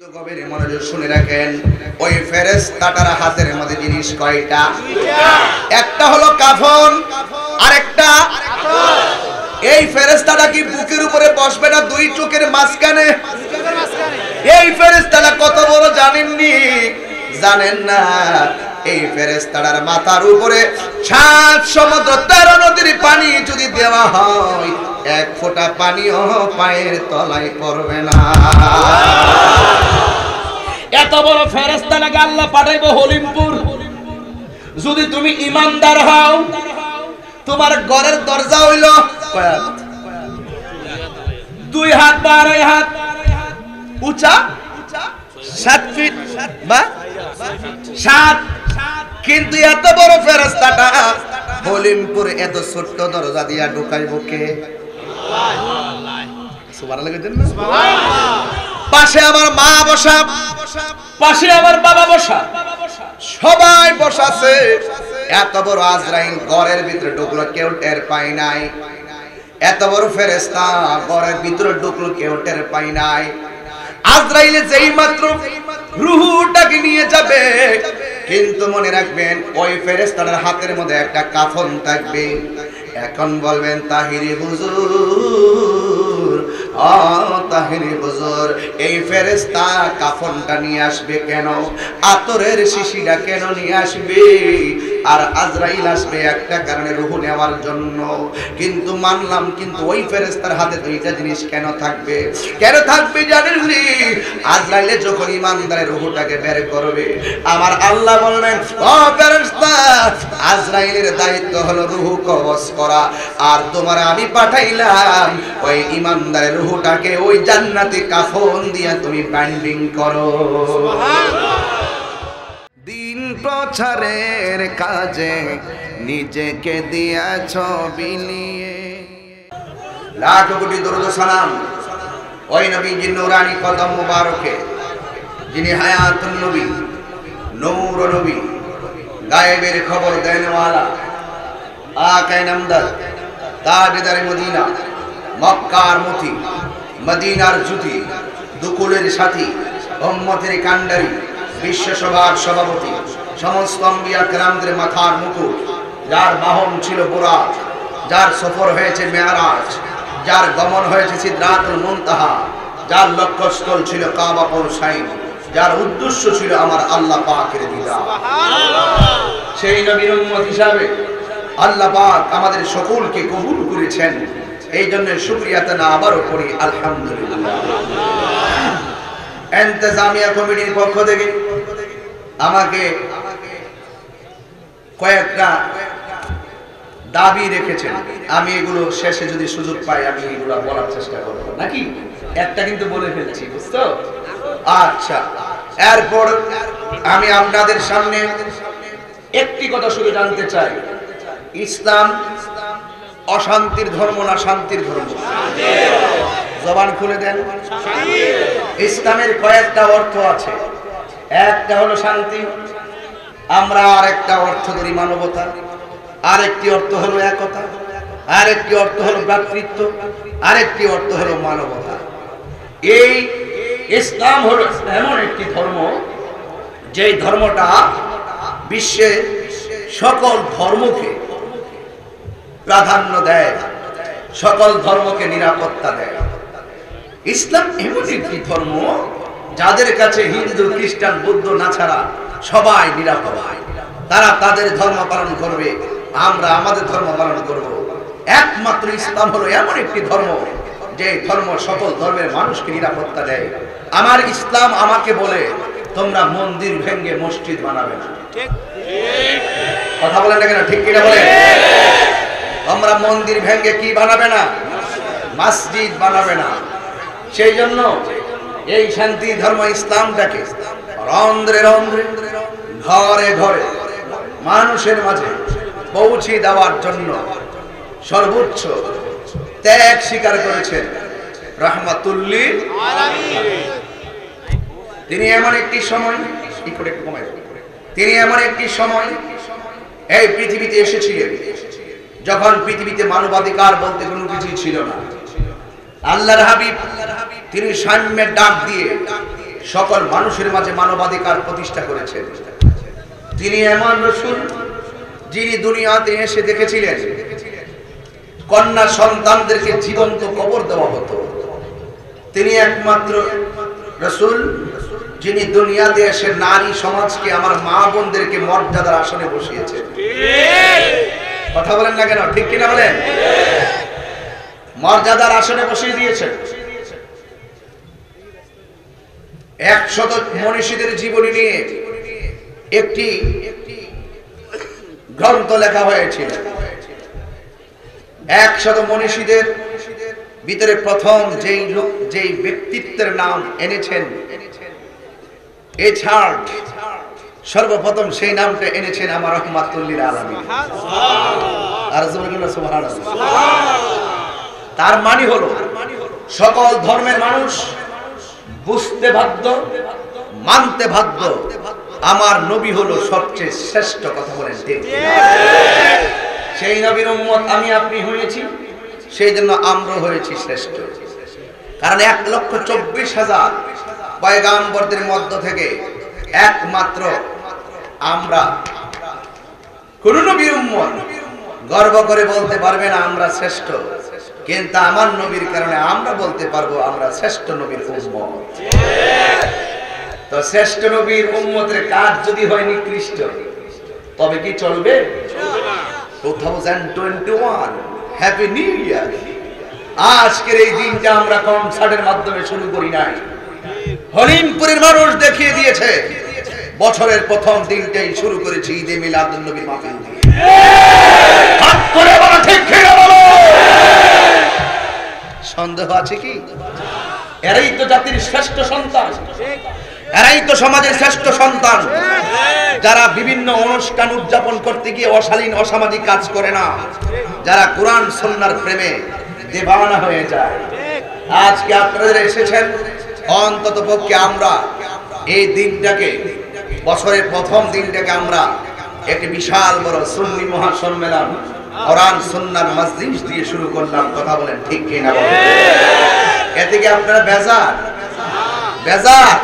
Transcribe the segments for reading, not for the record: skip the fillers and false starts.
গভীর মনোযোগ শুনে রাখেন, ওই ফেরেশতাটার হাতের মধ্যে জিনিস কয়টা? একটা হলো কাফন, আরেকটা এই ফেরেশতাটা কি বুকের উপরে বসবে না দুই চোখের মাঝখানে? এই ফেরেশতাটা কত বড় জানেননি? জানেন না? এই ফেরেশতাটার মাথার উপরে 7 সমুদ্র 13 নদীর পানি যদি দেওয়া হয়, এক ফোঁটা পানিও পায়ের তলায় পড়বে না। এত বড় ফেরেশতা নাকি আল্লাহ পাঠাইবো হলিমপুর। যদি তুমি ইমানদার হও, তোমার ঘরের দরজা হইল 2 হাত বা 2.5 হাত উঁচা, 7 ফিট বা 7, কিন্তু এত বড় ফেরেশতাটা হলিমপুর এত ছোট্ট দরজা দিয়া ঢুকাইব কে? সুবহানাল্লাহ কইতেন না? পাশে আমার মা বসা, পাশে আমার বাবা বসা, সবাই বসাছে। এত বড় আজরাইল ঘরের ভিতরে ঢুকলো, কেউ টের পায় নাই। এত বড় ফেরেশতা ঘরের ভিতরে ঢুকলো, কেউ টের পায় নাই। আজরাইলে যেই মাত্র রূহটাকে নিয়ে যাবে, কিন্তু মনে রাখবেন ওই ফেরেশতার হাতের মধ্যে একটা কাফন থাকবে। এখন বলবেন তাহিরি হুজুর, ও তাহিরি হুজুর, এই ফেরেশতা কাফনটা নিয়ে আসবে কেন? আতরের শিশিটা কেন নিয়ে আসবে? আর আজরাইল আসবে একটা কারণে রূহ নেওয়ার জন্য। কিন্তু মানলাম, কিন্তু ওই ফেরেশতার হাতে দুইটা জিনিস কেন থাকবে? কেন থাকবে জানেন নি? আজরাইলে যখন ইমানদারের রূহটাকে বের করবে, আমার আল্লাহ বলবেন, ও ফেরেশতা, আজরাইলের দায়িত্ব হলো রূহ কবজ করা, আর তোমার আমি পাঠাইলাম ওই ইমানদারের রূহটাকে ওই জান্নাতি কাফন দিয়ে তুমি বাইন্ডিং করো। দিন প্রচারের কাজে নিজেকে দিয়াছ বিলিয়ে। লাখ কোটি দরুদ সালাম ওই নবীজির নূরানি কদম মুবারকে, যিনি হায়াতুন নবী, নূর নবী, গায়েবের খবর দেনওয়ালা, আকায়ে নামদার, তাজদার মদিনা, মক্কার মতি, মদিনার জুতি, দুকুলের সাথী, উম্মতের কান্ডারি, বিশ্বসভার সভাপতি, সমস্ত আম্বিয়া কেরামদের মাথার মুকুট, যার বাহন ছিল বুরাক, যার সফর হয়েছে মেরাজ, যার গমন হয়েছে সিদরাতুল মুনতাহা, যার লক্ষ্যস্থল ছিল কাবা পৌঁছাই, যার উদ্দেশ্য ছিল আমার আল্লাহ পাকের দিদার। সেই নবীর উম্মত হিসাবে আল্লাহ পাক আমাদের সকলকে কবুল করেছেন। এই জন্য শুকরিয়াতে না আবারও করি আলহামদুলিল্লাহ। ইন্তেজামিয়া কমিটির পক্ষ থেকে আমাকে কয়েকটা দাবি রেখেছেন, আমি এগুলো শেষে যদি সুযোগ পাই আমি এগুলো বলার চেষ্টা করব, নাকি একটা কিন্তু বলে ফেলছি, বুঝছো? আচ্ছা, এরপর আমি আপনাদের সামনে একটি কথা শুধু জানতে চাই, ইসলাম অশান্তির ধর্ম না শান্তির ধর্ম? জবান খুলে দেন। ইসলামের কয়েকটা অর্থ আছে, একটা হলো শান্তি, আমরা আরেকটা অর্থ ধরি মানবতা, আরেকটি অর্থ হলো একতা, আরেকটি অর্থ হলো ভ্রাতৃত্ব, আরেকটি অর্থ হলো মানবতা। এই ইসলাম হলো এমন একটি ধর্ম, যে ধর্মটা বিশ্বের সকল ধর্মকে প্রাধান্য দেয়, সকল ধর্মকে নিরাপত্তা দেয়। ইসলাম এমন একটি ধর্ম যাদের কাছে হিন্দু, খ্রিস্টান, বৌদ্ধ না ছাড়া সবাই নিরাপদ। তারা তাদের ধর্ম পালন করবে, আমরা আমাদের ধর্ম পালন করব। একমাত্র ইসলাম হলো এমন একটি ধর্ম যে ধর্ম সকল ধর্মের মানুষকে নিরাপত্তা দেয়। আমার ইসলাম আমাকে বলে, তোমরা মন্দির ভেঙে মসজিদ বানাবে না। কথা বলেন না কেন? ঠিক কিনা বলেন? তোমরা মন্দির ভেঙে কি বানাবে না? মসজিদ বানাবে না। সেই জন্য এই শান্তি ধর্ম ইসলামটাকে রন্ধ্রে রন্ধ্রে, ঘরে ঘরে মানুষের মাঝে পৌঁছে দেওয়ার জন্য সর্বোচ্চ ত্যাগ স্বীকার করেছেন রাহমাতুল লিল আলামিন। তিনি এমন একটি সময়, তিনি এমন একটি সময় এই পৃথিবীতে এসেছিলেন যখন পৃথিবীতে মানবাধিকার বলতে কোনো কিছুই ছিল না। আল্লাহর হাবিব তিনি সাম্যের ডাক দিয়ে সকল মানুষের মাঝে মানবাধিকার প্রতিষ্ঠা করেছেন। তিনি এমন রাসূল যিনি দুনিয়াতে এসে দেখেছিলেন কন্যা সন্তানদেরকে জীবন্ত কবর দেওয়া হতো। তিনি একমাত্র রাসূল যিনি দুনিয়াতে এসে নারী সমাজকে, আমার মা বোনদেরকে মর্যাদার আসনে বসিয়েছেন। কথা বলেন না কেন? ঠিক কিনা বলেন? মর্যাদার আসনে বসিয়ে দিয়েছেন। 100 মনীষীদের জীবনী নিয়ে একটি গ্রন্থ লেখা হয়েছিল। 100 মনীষীদের ভিতরে প্রথম যেই ব্যক্তিত্বের নাম এনেছেন এই চার্ট, সর্বপ্রথম সেই নামটা এনেছেন আমার রাহমাতুল লিল আলামিন। আর জোরে সুবহানাল্লাহ। তার মানে হলো সকল ধর্মের মানুষ বুঝতে বাধ্য, মানতে বাধ্য, আমার নবী হলো সবচেয়ে শ্রেষ্ঠ। কথা বলেন ঠিক? সেই নবীর উম্মত আমি আপনি হয়েছি, সেই জন্য আমরা হয়েছি শ্রেষ্ঠ। কারণ 1,24,000 পয়গাম্বরদের মধ্য থেকে একমাত্র আমরা কোন নবীর উম্মত গর্ব করে বলতে পারবে না আমরা শ্রেষ্ঠ, কিন্তু আমার নবীর কারণে আমরা বলতে পারবো আমরা শ্রেষ্ঠ নবীর উম্মত। তো শ্রেষ্ঠ নবীর উম্মতের কাজ যদি হয় নিকৃষ্ট, তবে কি চলবে? 2021 হ্যাপি নিউ ইয়ার। আজকের এই দিনটা আমরা কনসার্টের মাধ্যমে শুরু করি নাই, হলিমপুরের মানুষ দেখিয়ে দিয়েছে বছরের প্রথম দিনটাই শুরু করেছি ঈদে মিলাদুন নবীর মাহফিল দিয়ে। হাত করে বলো ঠিক কিনা বলো। সন্দেহ আছে কি? এরাই তো জাতির শ্রেষ্ঠ সন্তান, এরাই তো সমাজের শ্রেষ্ঠ সন্তান, যারা বিভিন্ন অনুষ্ঠান উদযাপন করতে গিয়ে অশালীন অসামাজিক কাজ করে না, যারা কোরআন সুন্নাহর প্রেমে দেওয়ানা হয়ে যায়। আজকে আপনারা এসেছেন, অন্তত পক্ষে আমরা এই দিনটাকে, বছরের প্রথম দিনটাকে আমরা একটি বিশাল বড় সুন্নি মহাসম্মেলন কোরআন সুন্নাহর মজলিস দিয়ে শুরু করলাম। কথা বলেন ঠিক কিনা বলেন? এতে কি আপনারা বেজার? বেজার?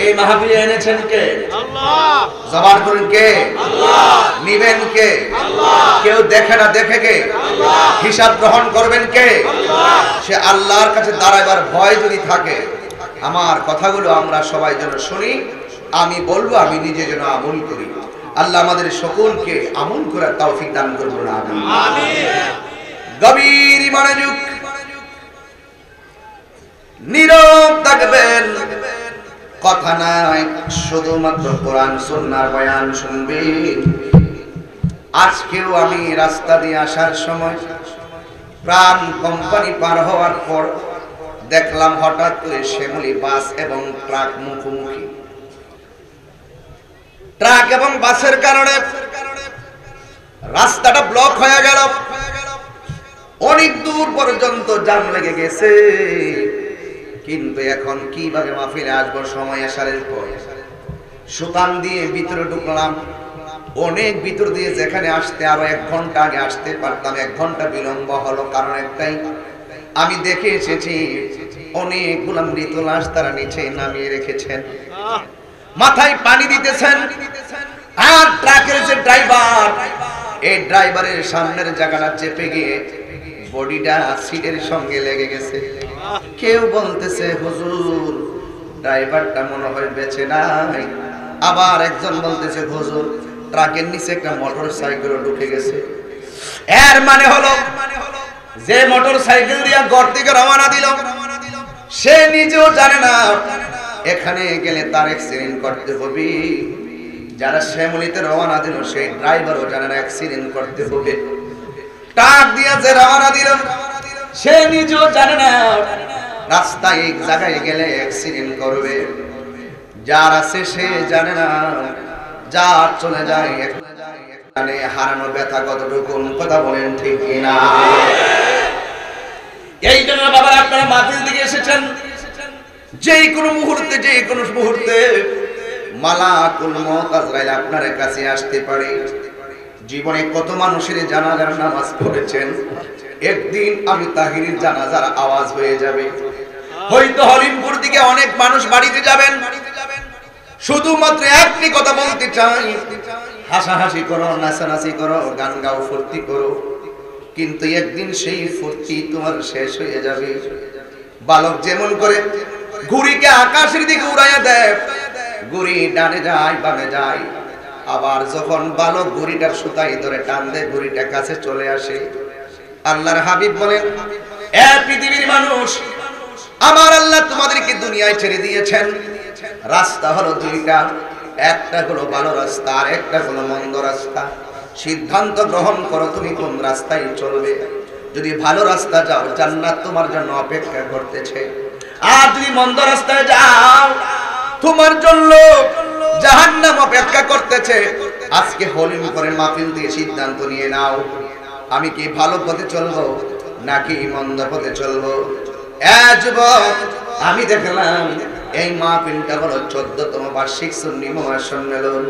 এই মাহফিলে এনেছেন কে? আল্লাহ। জবান করেন কে? আল্লাহ। নিবেন কে? আল্লাহ। কেউ দেখে না, দেখে কে? আল্লাহ। হিসাব গ্রহণ করবেন কে? আল্লাহ। সে আল্লাহর কাছে দাঁড়াবার ভয় যদি থাকে, আমার কথাগুলো আমরা সবাই যেন শুনি, আমি বলবো, আমি নিজে যেন আমল করি। আল্লাহ আমাদের সকলকে আমল করার তৌফিক দান করুন। আমিন। গভীর মনোযোগ, নীরব থাকবেন, কথা নাই, শুধুমাত্র কোরআন সুন্নাহর বয়ান শুনবেন। আজকেও আমি রাস্তা দিয়ে আসার সময় প্রাণ কোম্পানি পার হওয়ার পর দেখলাম হঠাৎ করে শ্যামলী বাস এবং ট্রাক মুখোমুখি। ট্রাক এবং বাসের কারণে রাস্তাটা ব্লক হয়ে গেল, অনেক দূর পর্যন্ত জ্যাম লেগে গেছে। কিন্তু এখন কিভাবে মাহফিলে আসবো? সময় আসারের পর সুতান দিয়ে ভিতরে ঢুকলাম, অনেক ভিতর দিয়ে, যেখানে আসতে আরো 1 ঘন্টা আগে আসতে পারতাম, 1 ঘন্টা বিলম্ব হলো। কারণ একটাই, আমি দেখে এসেছি অনেকগুলো মৃত লাশ তারা নিচে নামিয়ে রেখেছেন, মাথায় পানি দিতেছেন। আর ট্রাকের যে ড্রাইভার, এই ড্রাইভারের সামনের জায়গাটা চেপে গিয়ে বডিটা সিটের সঙ্গে লেগে গেছে। কেউ বলতেছে হুজুর ড্রাইভারটা মনে হয় বেঁচে নাই, আবার একজন বলতেছে হুজুর ট্রাকের নিচে একটা মোটর সাইকেল ঢুকে গেছে। এর মানে হলো যে মোটর সাইকেল দিয়ে ঘর থেকে রওনা দিল, সে নিজেও জানে না এখানে গেলে তার অ্যাক্সিডেন্ট করতে হবে। যারা শ্যামলীতে রওনা দিল সেই ড্রাইভারও জানে না অ্যাক্সিডেন্ট করতে হবে। ট্রাক দিয়ে যে রওনা দিল সে নিজেও জানে না রাস্তায় এক জায়গায় গেলে অ্যাক্সিডেন্ট করবে। যার আছে সে জানে না, যার চলে যায় এখানে হারানো ব্যথা কতটুকু। কথা বলেন ঠিক কিনা? এই জন্য বাবা আপনারা মাহফিল দিকে এসেছেন, যে কোনো মুহূর্তে মালাকুল মউত আজরাইল আপনার কাছে আসতে পারে। জীবনে কত মানুষের জানাজার নামাজ পড়েছেন, একদিন আমি তাহিরির জানাজার আওয়াজ হয়ে যাবে, হয়তো হলিমপুর দিকে অনেক মানুষ বাড়িতে যাবেন, শুধুমাত্র একটি কথা বলতে চাই, হাসাহাসি করো, নাচানাচি করো, গান গাও, ফুর্তি করো, কিন্তু একদিন সেই ফুর্তি তোমার শেষ হয়ে যাবে। বালক যেমন করে ঘুড়িকে আকাশের দিকে উড়াইয়া দেয়, ঘুড়ি ডানে যায় বামে যায়, আবার যখন বালক ঘুড়িটার সুতাই ধরে টান দেয়, ঘুড়িটা কাছে চলে আসে। আল্লাহর হাবিব বলেন, এ পৃথিবীর মানুষ, আমার আল্লাহ তোমাদেরকে দুনিয়ায় ছেড়ে দিয়েছেন, রাস্তা হলো দুইটা, একটা হলো ভালো রাস্তা আর একটা হলো মন্দ রাস্তা। সিদ্ধান্ত গ্রহণ করো তুমি কোন রাস্তায় চলবে। যদি ভালো রাস্তা যাও, জান্নাত তোমার জন্য অপেক্ষা করতেছে, আর যদি মন্দ রাস্তায় যাও, তোমার জন্য জাহান্নাম অপেক্ষা করতেছে। আজকে হলিমপুরের মাহফিল দিয়ে সিদ্ধান্ত নিয়ে নাও, আমি কি ভালো পথে চলবো নাকি মন্দ পথে চলবো। যুবক, আমি দেখলাম এই মাহফিলটা হলো 14তম বার্ষিক সুন্নি মহা সম্মেলন।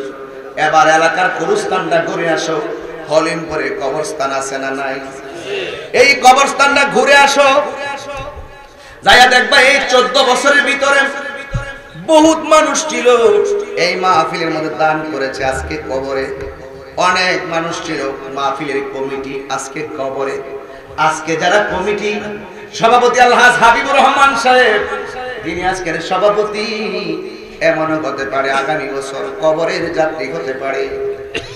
এবার এলাকার কবরস্থানটা ঘুরে আসো, হলিমপুরে কবরস্থান আছে না নাই? এই কবরস্থানটা ঘুরে আসো, যাইয়া দেখবা এই 14 বছরের ভিতরে বহুত মানুষ ছিল এই মাহফিলের মধ্যে দান করেছে, আজকে কবরে। অনেক মানুষ ছিল মাহফিলের কমিটি, আজকে কবরে। আজকে যারা কমিটি সভাপতি আলহাজ হাবিবুর রহমান সাহেব, তিনি আজকের সভাপতি, এমনও হতে পারে আগামী বছর কবরের যাত্রী হতে পারে।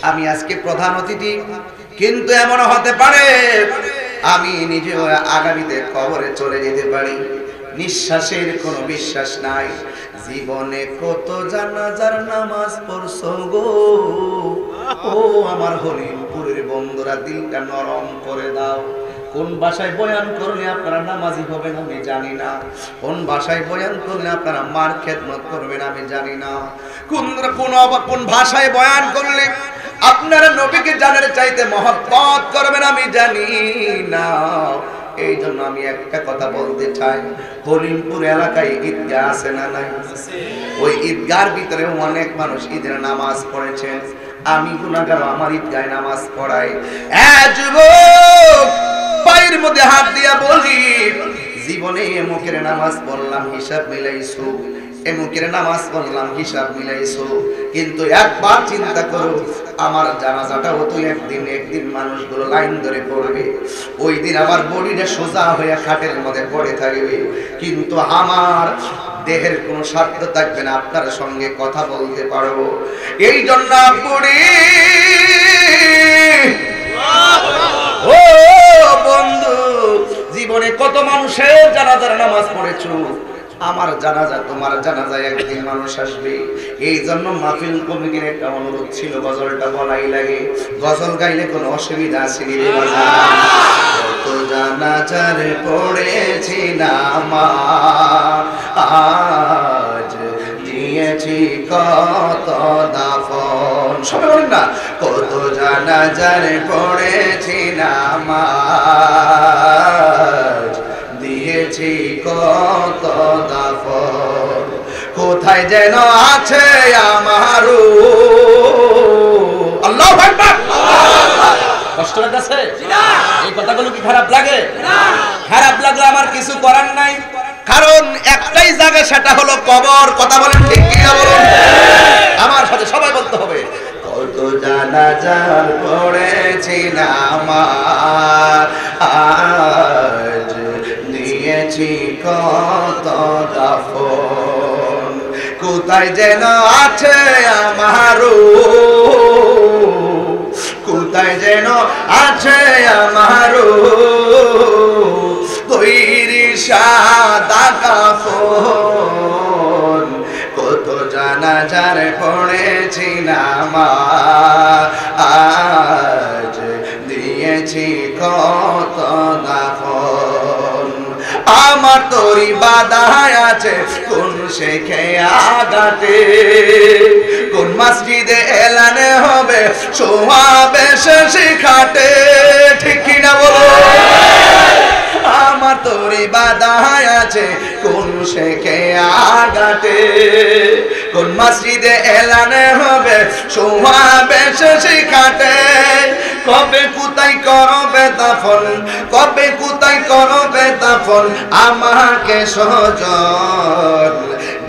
আমি আজকে প্রধান অতিথি, কিন্তু এমনও হতে পারে আমি নিজেও আগামীতে কবরে চলে যেতে পারি। নিঃশ্বাসের কোনো বিশ্বাস নাই। জীবনে কত জানাজার নামাজ পড়ছো গো, ও আমার হলিমপুরের বন্ধুরা, দিলটা নরম করে দাও। কোন ভাষায় বয়ান করলে আপনারা নামাজি হবেন আমি জানি না, কোন ভাষায় বয়ান করলে আপনারা মার খেদমত করবেন আমি জানি না, কোন ভাষায় বয়ান করলে আপনারা নবীকে জানার চাইতে মহব্বত করবেন আমি জানি না। এই জন্য আমি একটা কথা বলতে চাই, হলিমপুর এলাকায় ঈদগাহ আছে না নাই? ওই ঈদগাহর ভিতরে অনেক মানুষ ঈদের নামাজ পড়েছেন। আমি গুনাহগার, আমার ঈদগাহে নামাজ পড়াই। যুবক, পায়ের মধ্যে হাত দিয়া বলি, জীবনে এমুকের নামাজ পড়লাম, হিসাব মিলাইছো, এমুকের নামাজ পড়লাম, হিসাব মিলাইছো, কিন্তু একবার চিন্তা করো, আমার জানাজাটাও তো একদিন মানুষগুলো লাইন ধরে পড়বে, ওই দিন আমার বডিটা সোজা হয়ে খাটের মধ্যে পড়ে থাকবে, কিন্তু আমার দেহের কোনো স্বার্থ থাকবে না, আপনার সঙ্গে কথা বলতে পারবো। এই জন্য পড়ি, ও বন্ধু, জীবনে কত মানুষের জানাজার নামাজ পড়েছো, আমার জানাজা তোমার জানাজায় একদিন মানুষ আসবে। এই জন্য মাহফিল কমিটির একটা অনুরোধ ছিল, গজলটা বলাই লাগে। গজল গাইলে কোনো অসুবিধা আছে নি? কত জানাজার পড়েছি নামাজ, দিয়েছি কত দাফন, সবাই বলেন না, কত জানাজার পড়েছি নামাজ, দিয়েছি কত দাফন, কোথায় যেন আছে আমারও। আল্লাহু আকবার। কষ্ট লাগছে? এই কথাগুলো কি খারাপ লাগে? খারাপ লাগলে আমার কিছু করার নাই, কারণ একটাই জায়গা, সেটা হলো কবর। কথা বলেন ঠিক কি না বলুন? আমার সাথে সবাই বলতে হবে, কত জানাজার পড়েছি নামাজ, দিয়েছি কত দাফন, কোথায় যেন আছে আমারও, কোথায় যেন আছে আমারও তৈরি সাদা কাফন, কত জানাজার পড়েছি নামাজ, দিয়েছি কত দাফন, আমার তরি বাধায় আছে কোন শেখে আগাতে, কোন মসজিদে এলানে হবে সোহাবে শেষে খাটে, ঠিক কিনা বলো? আমার তরি বাধায় আছে কোন শেখে আগাতে, কোন মসজিদে এলানে হবে সমাবেশে শিখাতে কবে কোথায় করবে দাফন কবে কোথায় করবে দাফন আমাকে সজন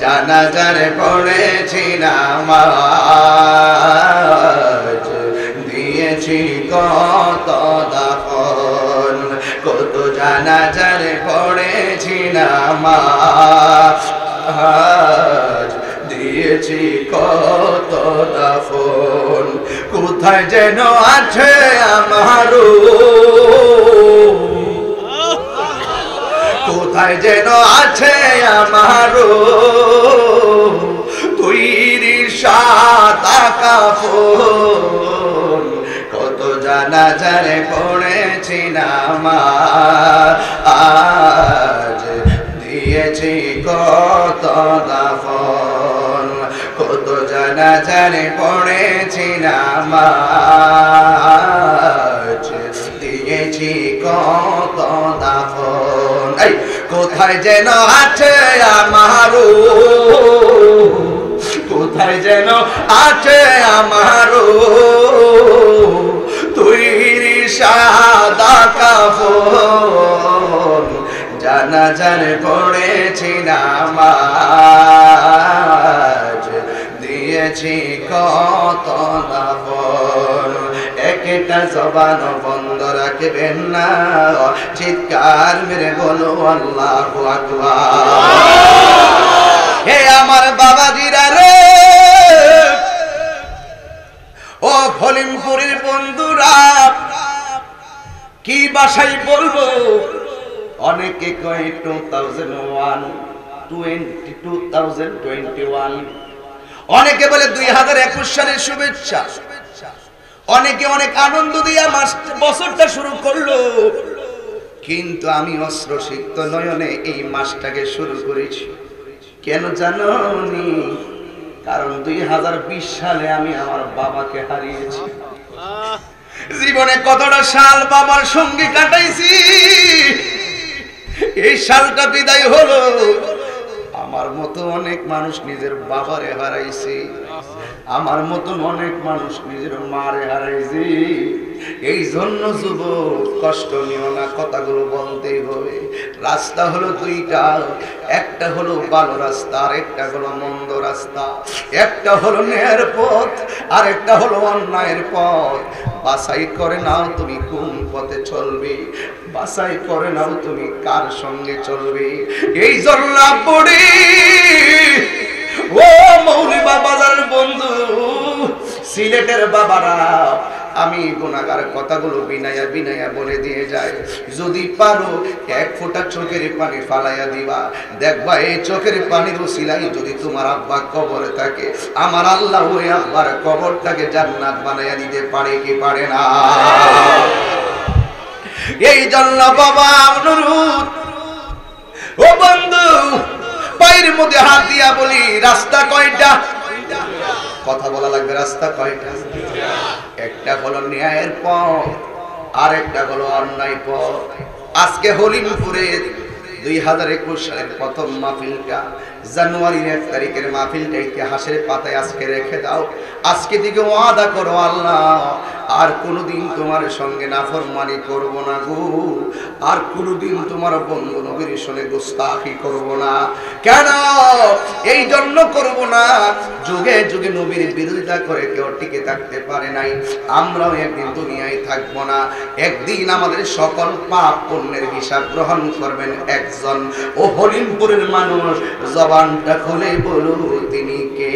জানাজারে পড়েছি নামাজ দিয়েছি কত দাফন কত জানাজারে পড়েছি নামাজ দিয়েছি কত দাফন কোথায় যেন আছে আমারও কোথায় যেন আছে আমারও তৈরি সাদা কাফন কত জানাজারে পড়েছি নামাজ দিয়েছি কত দাফন কত জানাজারে পড়েছি নামাজ দিয়েছি কত দাফন এই কোথায় যেন আছে আমারও কোথায় যেন আছে আমারও তৈরি সাদা কাফন জানাজারে পড়েছি নামাজ দিয়েছি কত দাফন একটা জবান বন্ধ রাখবেন না চিৎকার মেরে বলো আল্লাহু আকবার হে আমার বাবাজিরা রে ও হলিমপুরের বন্ধুরা কি ভাষায় বলবো অনেকে কয় 2021 অনেকে বলে 2021 সালের শুভেচ্ছা অনেকে অনেক আনন্দ দিয়া বছরটা শুরু করলো কিন্তু আমি অশ্রুসিক্ত নয়নে এই মাসটাকে শুরু করেছি কেন জানোনি কারণ 2020 সালে আমি আমার বাবাকে হারিয়েছি জীবনে কতটা সাল বাবার সঙ্গে কাটাইছি এই সালটা বিদায় হলো আমার মতো অনেক মানুষ নিজের বাবারে হারাইছে আমার মতন অনেক মানুষ নিজের মারে হারাইছে এই জন্য যুবক কষ্ট নিও না কথাগুলো বলতেই হবে রাস্তা হলো দুইটা একটা হলো ভালো রাস্তা আর একটা হলো মন্দ রাস্তা একটা হলো ন্যায়ের পথ আর একটা হলো অন্যায়ের পথ বাছাই করে নাও তুমি কোন পথে চলবে বাছাই করে নাও তুমি কার সঙ্গে চলবে এই জন্য পড়ি ও মৌলভী বাজারের বন্ধু সিলেটের বাবারা আমি গুনাহগার কথাগুলো বিনায়া বিনায়া বলে দিয়ে যাই যদি পারো এক ফোঁটা চোখের পানি ফালাইয়া দিবা দেখবা এই চোখের পানির উসিলাই যদি তোমার আব্বা কবরে থাকে আমার আল্লাহ ওই আব্বার কবরটাকে জান্নাত বানাইয়া দিতে পারে কি পারে না এই জন্য বাবা অনুরোধ ও বন্ধু পায়ের মধ্যে হাত দিয়া বলি রাস্তা কয়টা কথা বলা লাগবে রাস্তা কয়টা একটা হলো ন্যায়ের পথ আর একটা হলো অন্যায় পথ আজকে হলিমপুরে 2021 সালের প্রথম মাহফিলটা জানুয়ারির 1 তারিখের মাহফিলটা ইতিহাসের পাতায় আজকে রেখে দাও আজকে থেকে ওয়াদা করো আল্লাহ আর কোনোদিন তোমার সঙ্গে নাফরমানি করব না গো আর কোনোদিন তোমার বন্ধু নবীর সঙ্গে গোস্তাখি করব না কেন এই জন্য করব না যুগে যুগে নবীর বিরোধিতা করে কেউ টিকে থাকতে পারে নাই আমরাও একদিন দুনিয়ায় থাকবো না একদিন আমাদের সকল পাপ পুণ্যের হিসাব গ্রহণ করবেন একজন ও হলিমপুরের মানুষ জবানটা খুলে বলো তিনি কে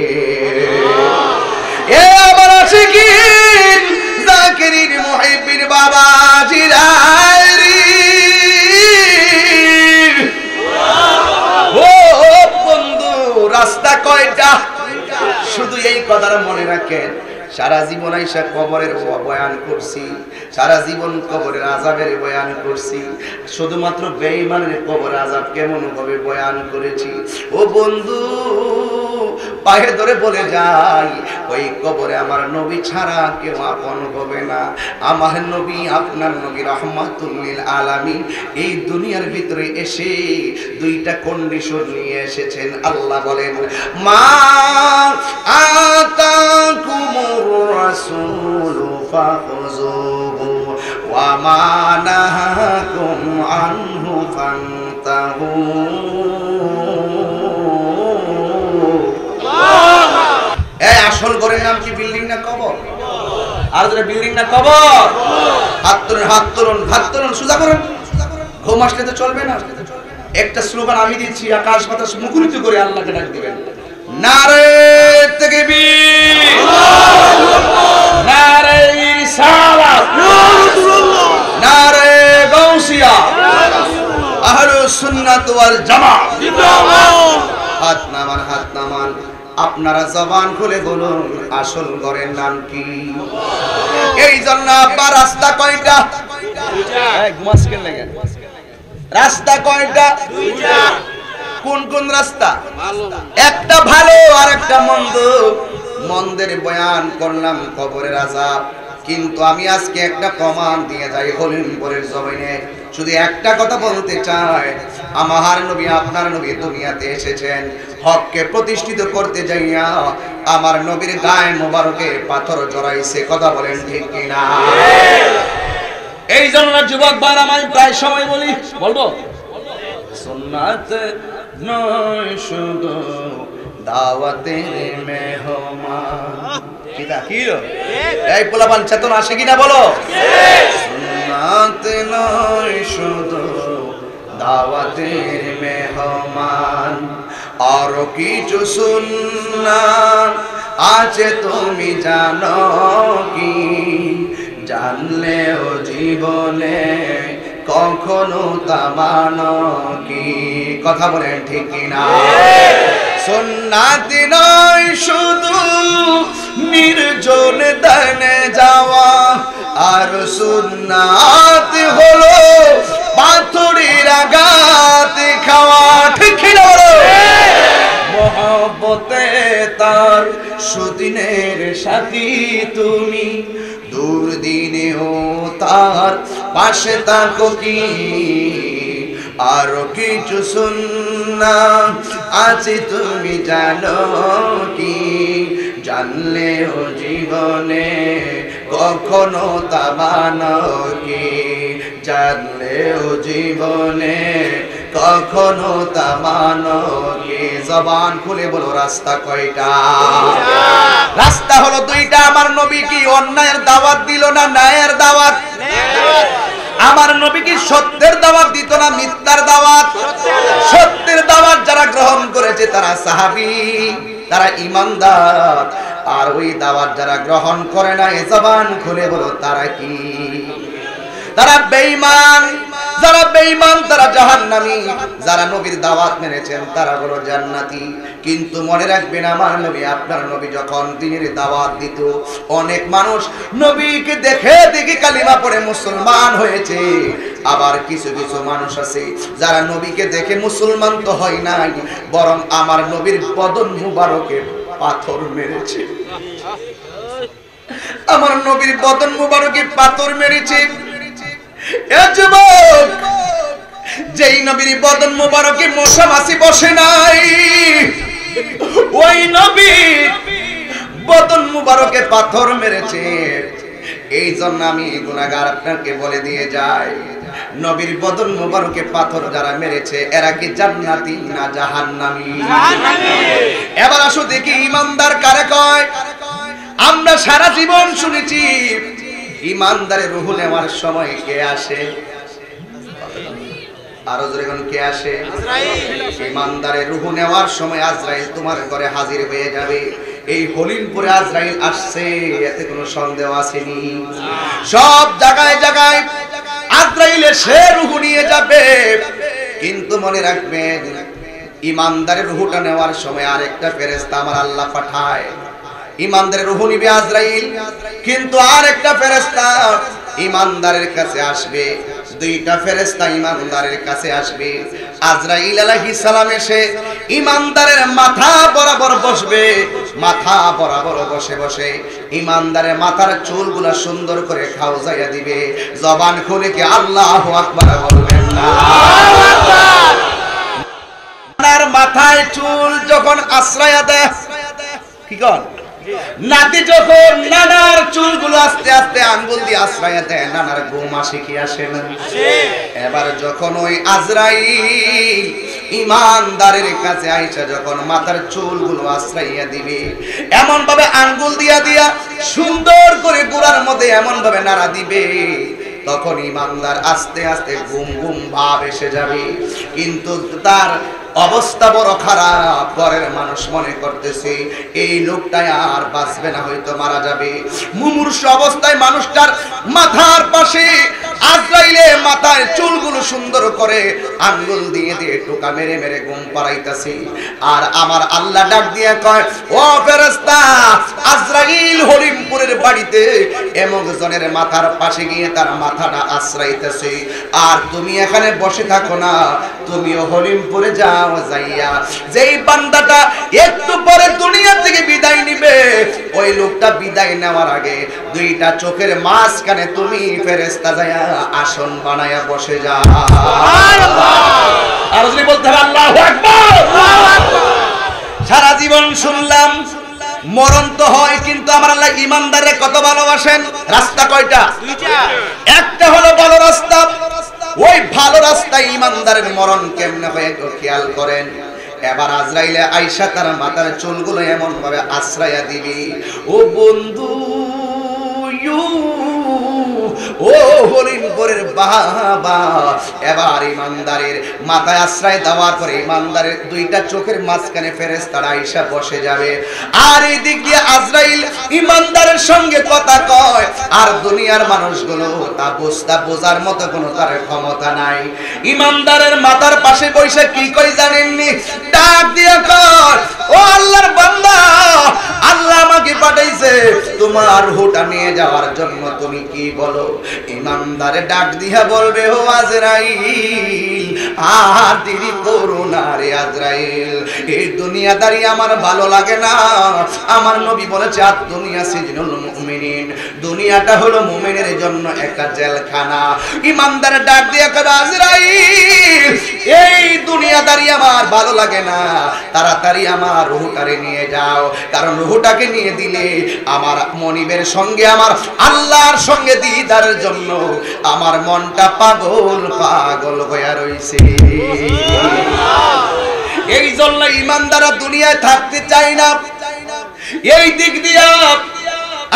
এ আমার আশিকিন জাকিরিন মুহিব্বিন বাবা জিলাইরি ও বন্ধু রাস্তা কয়টা শুধু এই কথাটা মনে রাখেন সারা জীবন আইসা কবরের বয়ান করছি সারা জীবন কবরের আযাবের বয়ান করছি শুধুমাত্র বেঈমানের কবরের আযাব কেমন হবে বয়ান করেছি ও বন্ধু পায়ে ধরে বলে যাই, ওই কবরে আমার নবী ছাড়া কেউ আপন হবে না। আমার নবী, আপনার নবী রাহমাতুল লিল আলামিন এই দুনিয়ার ভিতরে এসে দুইটা কন্ডিশন নিয়ে এসেছেন। আল্লাহ বলেন, মা আতাকুমুর রাসূলু ফাখুযুহু ওয়া মা নাহাকুম আনহু ফান্তাহু। এই আসল ঘরের নাম কি বিল্ডিং না কবর? আর যারা বিল্ডিং না কবর, হাত তুলুন, হাত তুলুন, হাত তুলুন, সোজা করুন। ঘুম আসলে তো চলবে না। একটা স্লোগান আমি দিচ্ছি, আকাশ বাতাস মুখরিত করে আল্লাহকে ডাক দিবেন, নারে তাকবীর, নারে রিসালাত, নারে গাউসিয়া, আহলুস সুন্নাত ওয়াল জামাত জিন্দাবাদ। হাত নামান, হাত নামান। আপনারা জবান খুলে বলুন, আসল ঘরের নাম কি? এই জন্য আব্বা রাস্তা কয়টা? রাস্তা কয়টা? কোন কোন রাস্তা? একটা ভালো আর একটা মন্দ। মন্দের বয়ান করলাম কবরের আযাব, কিন্তু আমি আজকে একটা প্রমাণ দিয়ে যাই হলিমপুরের জমিনে। শুধু একটা কথা বলতে চাই, আমার নবী, আপনার নবী দুনিয়াতে এসেছেন হককে প্রতিষ্ঠিত করতে যাইয়া আমার নবীর গায়ে মোবারকে পাথর জড়াইছে। কথা বলেন ঠিক কিনা? এই জন্য যুবক ভাইরা আমি প্রায় সময় বলবো, সুন্নাত নয় শুধু দাওয়াতের মেহমান। এই পোলাপান চেতন আসে কিনা বলো? সুন্নাত নয় শুধু দাওয়াতের মেহমান, আর কিছু সুন্নাত আছে তুমি জানো কি? জানলেও জীবনে কখনো তা মানো কি? কথা বলেন ঠিক কিনা? সুন্নাত নয় শুধু নির্জন দানে যাওয়া, আর সুন্নাত হলো পাথরের আঘাত খাওয়া। ঠিক কিনা বলো? মহব্বতে তার সুদিনের সাথী তুমি, দুর্দিনেও তার পাশে থাকো কি? আরো কিছু সুন্নাত আছে তুমি জানো কি? জানলেও জীবনে কখনো তা মানো কি? জানলেও জীবনে কখনো তা মানো কি? জবান খুলে বলো, রাস্তা কয়টা? রাস্তা হলো দুইটা। আমার নবী কি অন্যায়ের দাওয়াত দিল না ন্যায়ের দাওয়াত? আমার নবী কি সত্যের দাওয়াত দিত না মিথ্যার দাওয়াত? সত্যের দাওয়াত যারা গ্রহণ করেছে তারা সাহাবী, তারা ঈমানদার। আর ওই দাওয়াত যারা গ্রহণ করে না, জবান খুলে বলো তারা কি? তারা বেঈমান। যারা বেঈমান তারা জাহান্নামী, যারা নবীর দাওয়াত মেনেছেন তারা হলো জান্নাতি। কিন্তু মনে রাখবেন, আমার নবী, আপনার নবী যখন দিনের দাওয়াত দিত, অনেক মানুষ নবীকে দেখে দেখে কালিমা পড়ে মুসলমান হয়েছে। আবার কিছু কিছু মানুষ আছে যারা নবীকে দেখে মুসলমান তো হয় নাই, বরং আমার নবীর বদন মুবারকে পাথর মেরেছে। আমার নবীর বদন মুবারকে পাথর মেরেছে। এ যুবক, যেই নবীর বদন মুবারকে মশা মাছি বসে নাই, ওই নবীর বদন মুবারকে পাথর মেরেছে। এই জন্য আমি গুনাহগার আপনাকে বলে দিয়ে যাই, নবীর বদন মুবারকে পাথর যারা মেরেছে এরা কি জান্নাতি না জাহান্নামী? এবার আসো দেখি ঈমানদার কারে কয়। আমরা সারা জীবন শুনেছি ঈমানদারের রূহ নেওয়ার সময় কে আসে? আরো জোরে কোন কে আসে? ঈমানদারের রূহ নেওয়ার সময় আজরাইল তোমার ঘরে হাজির হয়ে যাবে। এই হলিমপুরে আজরাইল আসছে, এতে কোনো সন্দেহ আসেনি। সব জায়গায় জায়গায় আজরাইল এসে রূহ নিয়ে যাবে, কিন্তু মনে রাখবেন ঈমানদারের রূহটা নেওয়ার সময় আরেকটা ফেরেশতা আমার আল্লাহ পাঠায়। ঈমানদারের রূহ নিবে আজরাইল, কিন্তু আরেকটা ফেরেশতা ঈমানদারের কাছে আসবে। দুইটা ফেরেশতা ইমানদারের কাছে আসবে। আজরাইল আলাইহিস সালাম এসে ইমানদারের মাথা বরাবর বসবে। মাথা বরাবর বসে বসে ইমানদারের মাথার চুলগুলা সুন্দর করে খাওয়াইয়া দিবে। জবান খুলে কি আল্লাহু আকবার বলবেন না? নানার মাথায় চুল যখন আশ্রয়া দেয়, কি কন নাতি যখন নানার চুলগুলো আস্তে আস্তে আঙ্গুল দিয়ে আশ্রয়া দেয়, নানার ঘুম আসে কি আসে না? এবার যখন ওই আজরাইল ইমানদারের কাছে আইসা যখন মাথার চুলগুলো আশ্রয়া দিবে, এমন ভাবে আঙ্গুল দিয়া দিয়া সুন্দর করে গোড়ার মধ্যে এমন ভাবে নাড়া দিবে, তখন ইমানদার আস্তে আস্তে ঘুম ঘুম ভাব এসে যাবে। কিন্তু তার অবস্থা বড় খারাপ। ঘরের মানুষ মনে করতেছে এই লোকটা আর বাঁচবে না, হয়তো মারা যাবে। মুমূর্ষু অবস্থায় মানুষটার মাথার পাশে আজরাইলে মাথার চুলগুলো সুন্দর করে আঙ্গুল দিয়ে দিয়ে টোকা মেরে মেরে ঘুম পাড়াইতাছে। আর আমার আল্লাহ ডাক দিয়ে কয়, ও ফেরেশতা, আজরাইল হরিমপুরের বাড়িতে এমন জনের মাথার পাশে গিয়ে তার মাথাটা আশ্রাইতেছে, আর তুমি এখানে বসে থাকো না, তুমিও হরিমপুরে যাও। যাইয়া যেই বান্দাটা একটু পরে দুনিয়া থেকে বিদায় নিবে, ওই লোকটা বিদায় নেওয়ার আগে দুইটা চোখের মাঝখানে তুমি ফেরেশতা যায়া আসন বানায়া বসে যাও। আর যদি বলতে হবে আল্লাহু আকবার। সারা জীবন শুনলাম মরণ তো হয়, কিন্তু আমার আল্লাহ ইমানদারে কত ভালোবাসেন। রাস্তা কয়টা? দুইটা। একটা হলো ভালো রাস্তা, ওই ভালো রাস্তায় ইমানদারের মরণ কেমনে হয় একটু খেয়াল করেন। এবার আজরাইলে আয়েশা তার মাথার চুলগুলো এমন ভাবে আশ্রয়া দিবি, ও বন্ধু ও হরিমপুরের বাবা। এবার ইমানদারের মাথায় আশ্রয় দেওয়ার পরে ইমানদারের দুইটা চোখের মাঝখানে ফেরেশতারা আয়েশা বসে যাবে। আর এই দিক দিয়ে আজরাইল ইমানদারের সঙ্গে কথা কয়, আর দুনিয়ার মানুষগুলো তা বোঝার মতো কোনো তার ক্ষমতা নাই। ইমানদারের মাথার পাশে বসে কি কই জানেননি? ডাক দিয়ে কয়, ও আল্লাহর বান্দা, আল্লাহ আমাকে পাঠাইছে তোমার রূহটা নিয়ে যাওয়ার জন্য, তুমি কি বলো? ইমানদারে ডাক দিয়া বলবে, ও আজরাইল, আর দেরি করো না রে আজরাইল, এই দুনিয়াদারি আমার ভালো লাগে না। আমার নবী বলেছে, আর দুনিয়া সিজনুল মুমিনিন, দুনিয়াটা হলো মুমিনের জন্য একটা জেলখানা। ইমানদারে ডাক দিয়া কয়, আজরাইল, এই দুনিয়াদারি আমার ভালো লাগে না, তাড়াতাড়ি আমার রূহটারে নিয়ে যাও, কারণ রূহটাকে নিয়ে দিলে আমার মনিবের সঙ্গে আমার আল্লাহর সঙ্গে দিদারের জন্য আমার মনটা পাগল পাগল হয়ে রইছে। এই জন্য ইমানদাররা দুনিয়ায় থাকতে চায় না। এই দিক দিয়ে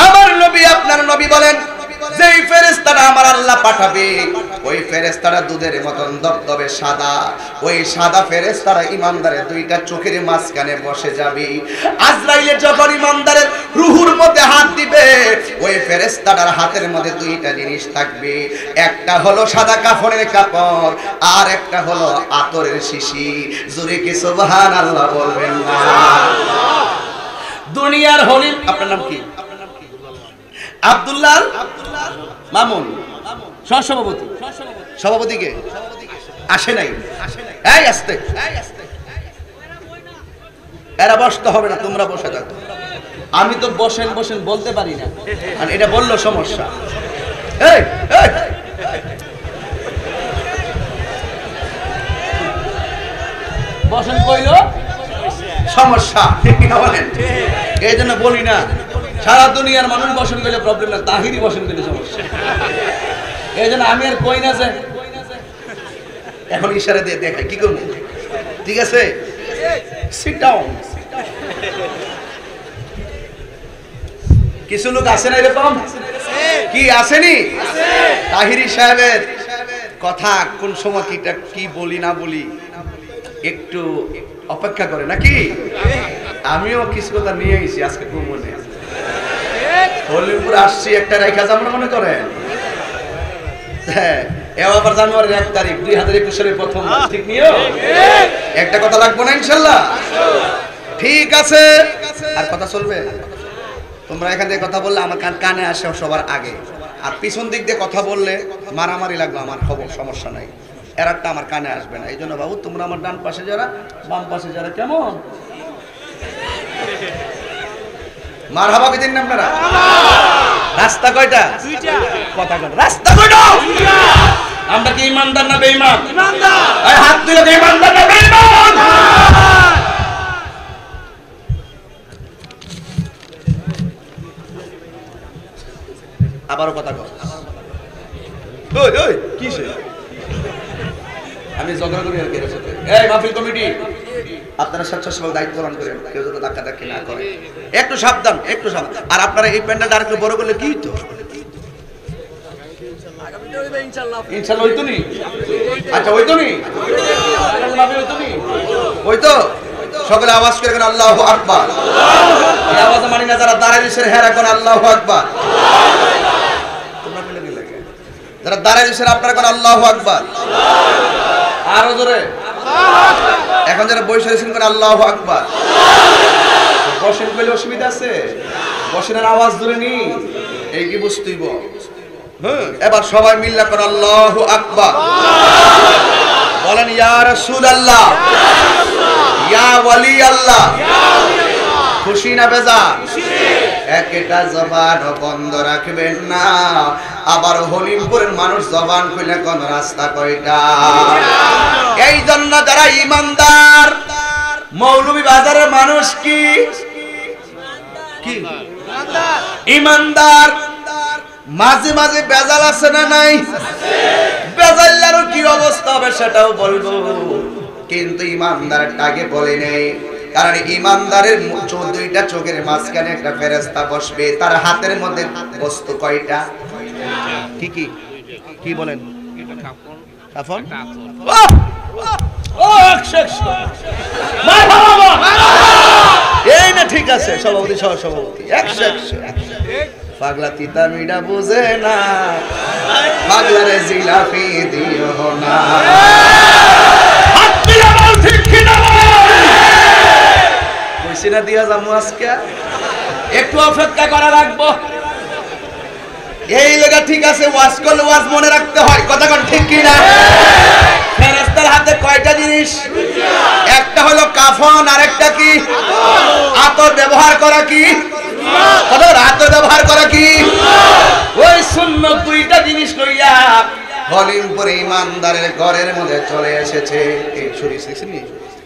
আমার নবী, আপনার নবী বলেন, যেই ফেরেশতারা আমার আল্লাহ পাঠাবে, ওই ফেরেশতারা দুধের মতন দবদবে সাদা। ওই সাদা ফেরেশতারা ইমানদারের দুইটা চোখের মাঝখানে বসে যাবে। আজরাইলে যখন ইমানদারের রূহুর মধ্যে হাত দিবে, ওই ফেরেশতাটার হাতের মধ্যে দুইটা জিনিস থাকবে, একটা হলো সাদা কাফনের কাপড়, আর একটা হলো আতরের শিশি। জোরে কি সুবহানাল্লাহ বলবেন না? দুনিয়ার হলিম, আপনার নাম কি? আব্দুল্লাহ মামুন, সহসভাপতি। সভাপতি কে আসে নাই? এই আসতে, এরা বসতে হবে না, তোমরা বসে থাকো। আমি তো বসেন বসেন বলতে পারি না, আর এটা বললো সমস্যা। এই বসেন কইলো সমস্যা, ঠিক না বলেন? এই জন্য বলি না, সারা দুনিয়ার মানুষ বসেন গেলে প্রবলেম না, তাহিরি বসেন গেলে সমস্যা। এই জন্য আমি আর কই না যে এখন ইশারা দিয়ে দেখাই কি করবো। ঠিক আছে, সিট ডাউন। কিছু লোক আছে না এরকম? কি আসেনি? তাহিরি সাহেবের কথা কোন সময় কি বলি না বলি একটু অপেক্ষা করে নাকি? আমিও কিছু কথা নিয়ে এসেছি আজকে খুব মনে। হলিমপুর আসছি একটা রেখা যাবো মনে করেন। হ্যাঁ, এবার জানুয়ারির 1 তারিখ 2021 সালের প্রথম, ঠিক নিও। একটা কথা লাগবে না ইনশাল্লাহ? ঠিক আছে, আর কথা চলবে। তোমরা এখান থেকে কথা বললে আমার কানে আসে সবার আগে। আর পিছন দিক দিয়ে কথা বললে মারামারি লাগলো, আমার খবর সমস্যা নাই, এরারটা আমার কানে আসবে না। এই জন্য বাবু তোমরা আমার ডান পাশে যারা, বাম পাশে যারা, কেমন মারহাবা কি দিন আপনারা? রাস্তা কয়টা? কথা কয় রাস্তা কয়টা? আমরা কি ইমানদার না বেঈমান? ইমানদার। এই হাত তুলে দে, ইমানদার না বেঈমান? আবারও কথা কর। ওই ওই কিসে আমি ঝগড়া করি আর কি এর সাথে? এই মাহফিল কমিটি, আপনারা স্বেচ্ছাসেবক দায়িত্ব পালন করেন, কেউ যাতে ধাক্কাধাক্কি না করে, একটু সাবধান, একটু সাবধান। আর আপনারা এই প্যান্ডেলটা আরেকটু বড় করলে কি হইতো? ইনশাআল্লাহ হইতো নি? আচ্ছা হইতো নি? হইতো নি? হইতো? সকলে আওয়াজ করে কেন আল্লাহু আকবার? এই আওয়াজ মানি না যারা দাঁড়ায় দিছেন, হ্যাঁ রাখুন আল্লাহু আকবার। তোমরা বলে দিলে যারা দাঁড়ায় দিছেন আপনারা কোন আল্লাহু আকবার। আরো জোরে। এখন যারা বসে আছেন কোন আল্লাহু আকবার। বসেন কইলে অসুবিধা আছে? বসেনের আওয়াজ জোরে নি, এই কি বুঝতেইব। হ্যাঁ, এবার সবাই মিল্লা কোন আল্লাহু আকবার। বলেন ইয়া রাসূলুল্লাহ, ইয়া ওয়ালি আল্লাহ। খুশি না বেজার? একটা জবান বন্ধ রাখবেন না। আবার হলিমপুরের মানুষ জবান খুলে কোন রাস্তা কয়টা? এই জন্য যারা ইমানদার, মৌলভী বাজারের মানুষ কি কি ইমানদার? মাঝে মাঝে বেজাল আছে না নাই? বেজাল্লারও কি অবস্থা হবে সেটাও বলবো, কিন্তু ইমানদারের আগে বলে নেই। কারণ ইমানদারের 14টা চোখের মাঝখানে একটা ফেরেশতা বসবে, তার হাতের মধ্যে বস্তু কয়টা? কি কি কি বলেন? কাফন। এই না ঠিক আছে সভাপতি, সহ সভাপতি 100 পাগলা তিতা মিডা বুঝে না, পাগলারে জিলাপি দিও না। কইছিনা দিয়া যামু আজকে, একটু অপেক্ষা করা লাগবো। এই লাগা ঠিক আছে, ওয়াজ করলে ওয়াজ মনে রাখতে হয়, কথা কোন ঠিক কি না? ফেরেশতার হাতে কয়টা জিনিস? একটা হলো কাফন, আরেকটা কি? আতর ব্যবহার করা কি? আতর ব্যবহার করা কি? ওই সুন্নত দুইটা জিনিস লইয়া হলিমপুরে ইমানদারের ঘরের মধ্যে চলে এসেছে। এই শরীর দেখছেন নি?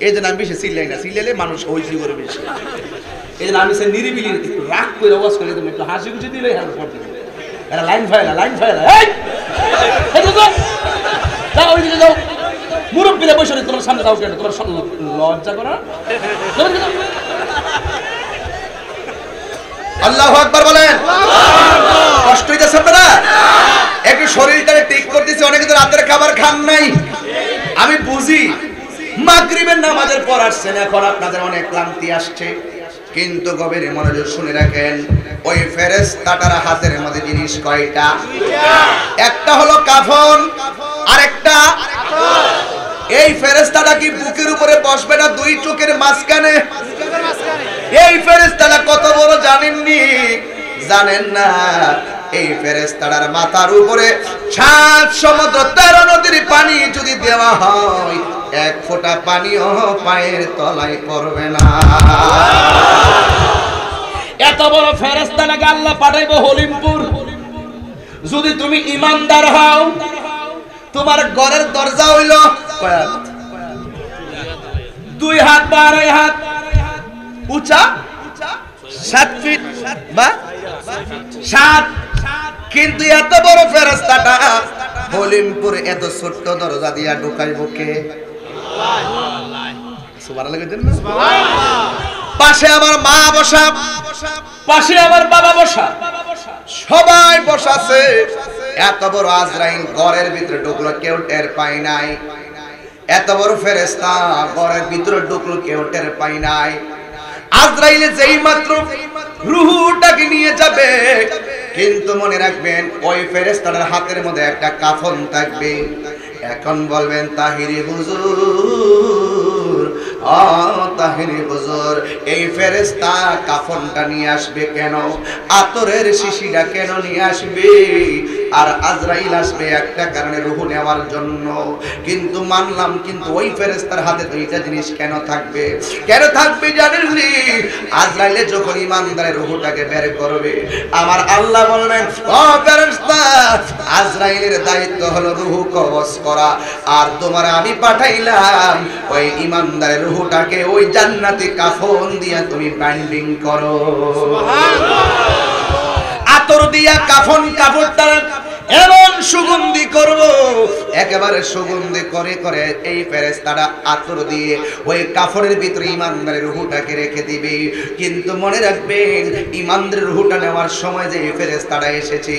এই জন্য আমি বেশি চিল্লাই না, চিল্লাইলে মানুষ হইছি করে বেশি। এই জন্য আমি সে নিরিবিলি একটু রাগ করে আওয়াজ করে তুমি একটু হাসি খুশি দিলেই হাসি পড়তে এরা লাইন ফাইলা, লাইন ফাইলা। এই যাও ওইদিকে যাও, মুরব্বীরা বসে নেই, তোমার সামনে যাও কেন? তোমার লজ্জা করো না? আল্লাহু আকবার বলেন। কষ্ট হইতেছে আপনারা? একটু শরীরটাকে ঠিক করতেছি, অনেকে তো রাতের খাবার খান নাই, আমি বুঝি। মাগরিবের নামাজের পর আসছেন, এখন আপনাদের অনেক ক্লান্তি আসছে, কিন্তু গভীর মনোযোগ শুনে রাখেন, ওই ফেরেশতাটার হাতের মধ্যে জিনিস কয়টা? একটা হলো কাফন, আরেকটা এই ফেরেশতাটা কি বুকের উপরে বসবে না দুই চোখের মাঝখানে? এই ফেরেশতাটা কত বড় জানেননি? জানেন না? এই ফেরেশতাটার মাথার উপরে 7 সমুদ্র 13 নদীর পানি যদি দেওয়া হয়, এক ফোঁটা পানিও পায়ের তলায় পড়বে না। এত বড় ফেরেশতা নাকি আল্লাহ পাঠাইবো হলিমপুর। যদি তুমি ইমানদার হও, তোমার ঘরের দরজা হইল 2 হাত বা 2.5 হাত উঁচা, 7 ফিট বা 7, কিন্তু এত বড় ফেরেশতাটা হলিমপুর এত ছোট্ট দরজা দিয়া ঢুকাইব কে? সুবহানাল্লাহ কইতেন না? পাশে আমার মা বসা, পাশে আমার বাবা বসা, সবাই বসাছে। এত বড় আজরাইল ঘরের ভিতরে ঢুকলো, কেউ টের পায় নাই। এত বড় ফেরেশতা ঘরের ভিতরে ঢুকলো, কেউ টের পায় নাই। আজরাইলে যেই মাত্র রূহটাকে নিয়ে যাবে, কিন্তু মনে রাখবেন ওই ফেরেশতার হাতের মধ্যে একটা কাফন থাকবে। এখন বলবেন তাহিরি হুজুর ও তাহেরি হুজুর, এই ফেরেশতা কাফনটা নিয়ে আসবে কেন? আতরের শিশিটা কেন নিয়ে আসবে? আর আজরাইল আসবে একটা কারণে রূহ নেওয়ার জন্য। কিন্তু মানলাম, কিন্তু ওই ফেরেশতার হাতে দুইটা জিনিস কেন থাকবে? কেন থাকবে জানেন নি? আজরাইলে যখন ইমানদারের রূহটাকে বের করবে, আমার আল্লাহ বলবেন, ও ফেরেশতা, আজরাইলের দায়িত্ব হলো রূহ কবজ করা, আর তোমার আমি পাঠাইলাম ওই ইমানদারের রূহটাকে ওই জান্নাতি কাফন দিয়া তুমি বাইন্ডিং করো। আতর দিয়া কাফন কাপড়টা এমন সুগন্ধি করব, একেবারে সুগন্ধি করে করে এই ফেরেশতাটা আতর দিয়ে ওই কাফনের ভিতরে ইমানদারের রূহটাকে রেখে দিবে। কিন্তু মনে রাখবেন, ইমানদারের রূহটা নেওয়ার সময় যে ফেরেশতাটা এসেছে,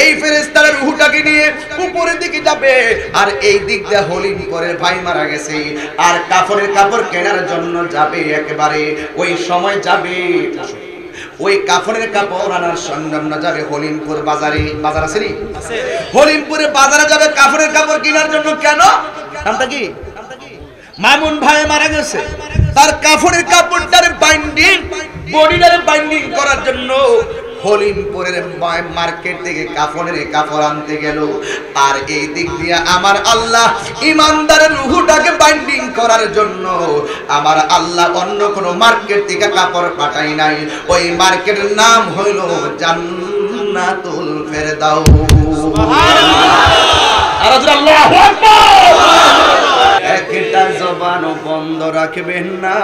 এই ফেরেশতার রূহটাকে নিয়ে উপরের দিকে যাবে, আর এই দিক দিয়ে হলিম করে ভাই মারা গেছে, আর কাফনের কাপড় কেনার জন্য যাবে, একেবারে ওই সময় যাবে ওই কাফনের কাপড় আনার জন্য যাবে হলিমপুর বাজারে। বাজার আছে নি? হলিমপুরে বাজারে যাবে কাফনের কাপড় কেনার জন্য। কেন? নামটা কি? মামুন ভাই মারা গেছে, তার কাফনের কাপড়টারে বাইন্ডিং, বডিটারে বাইন্ডিং করার জন্য হলিমপুরের মার্কেট থেকে কাফনের কাপড় আনতে গেল। আর এই দিক দিয়ে আমার আল্লাহ ইমানদারের রূহটাকে বাইন্ডিং করার জন্য আমার আল্লাহ অন্য কোন মার্কেট থেকে কাপড় পাঠাই নাই। ওই মার্কেটের নাম হইল জান্নাতুল ফেরদাউস। আল্লাহু আকবার। একটা জবানও বন্ধ রাখবেন না।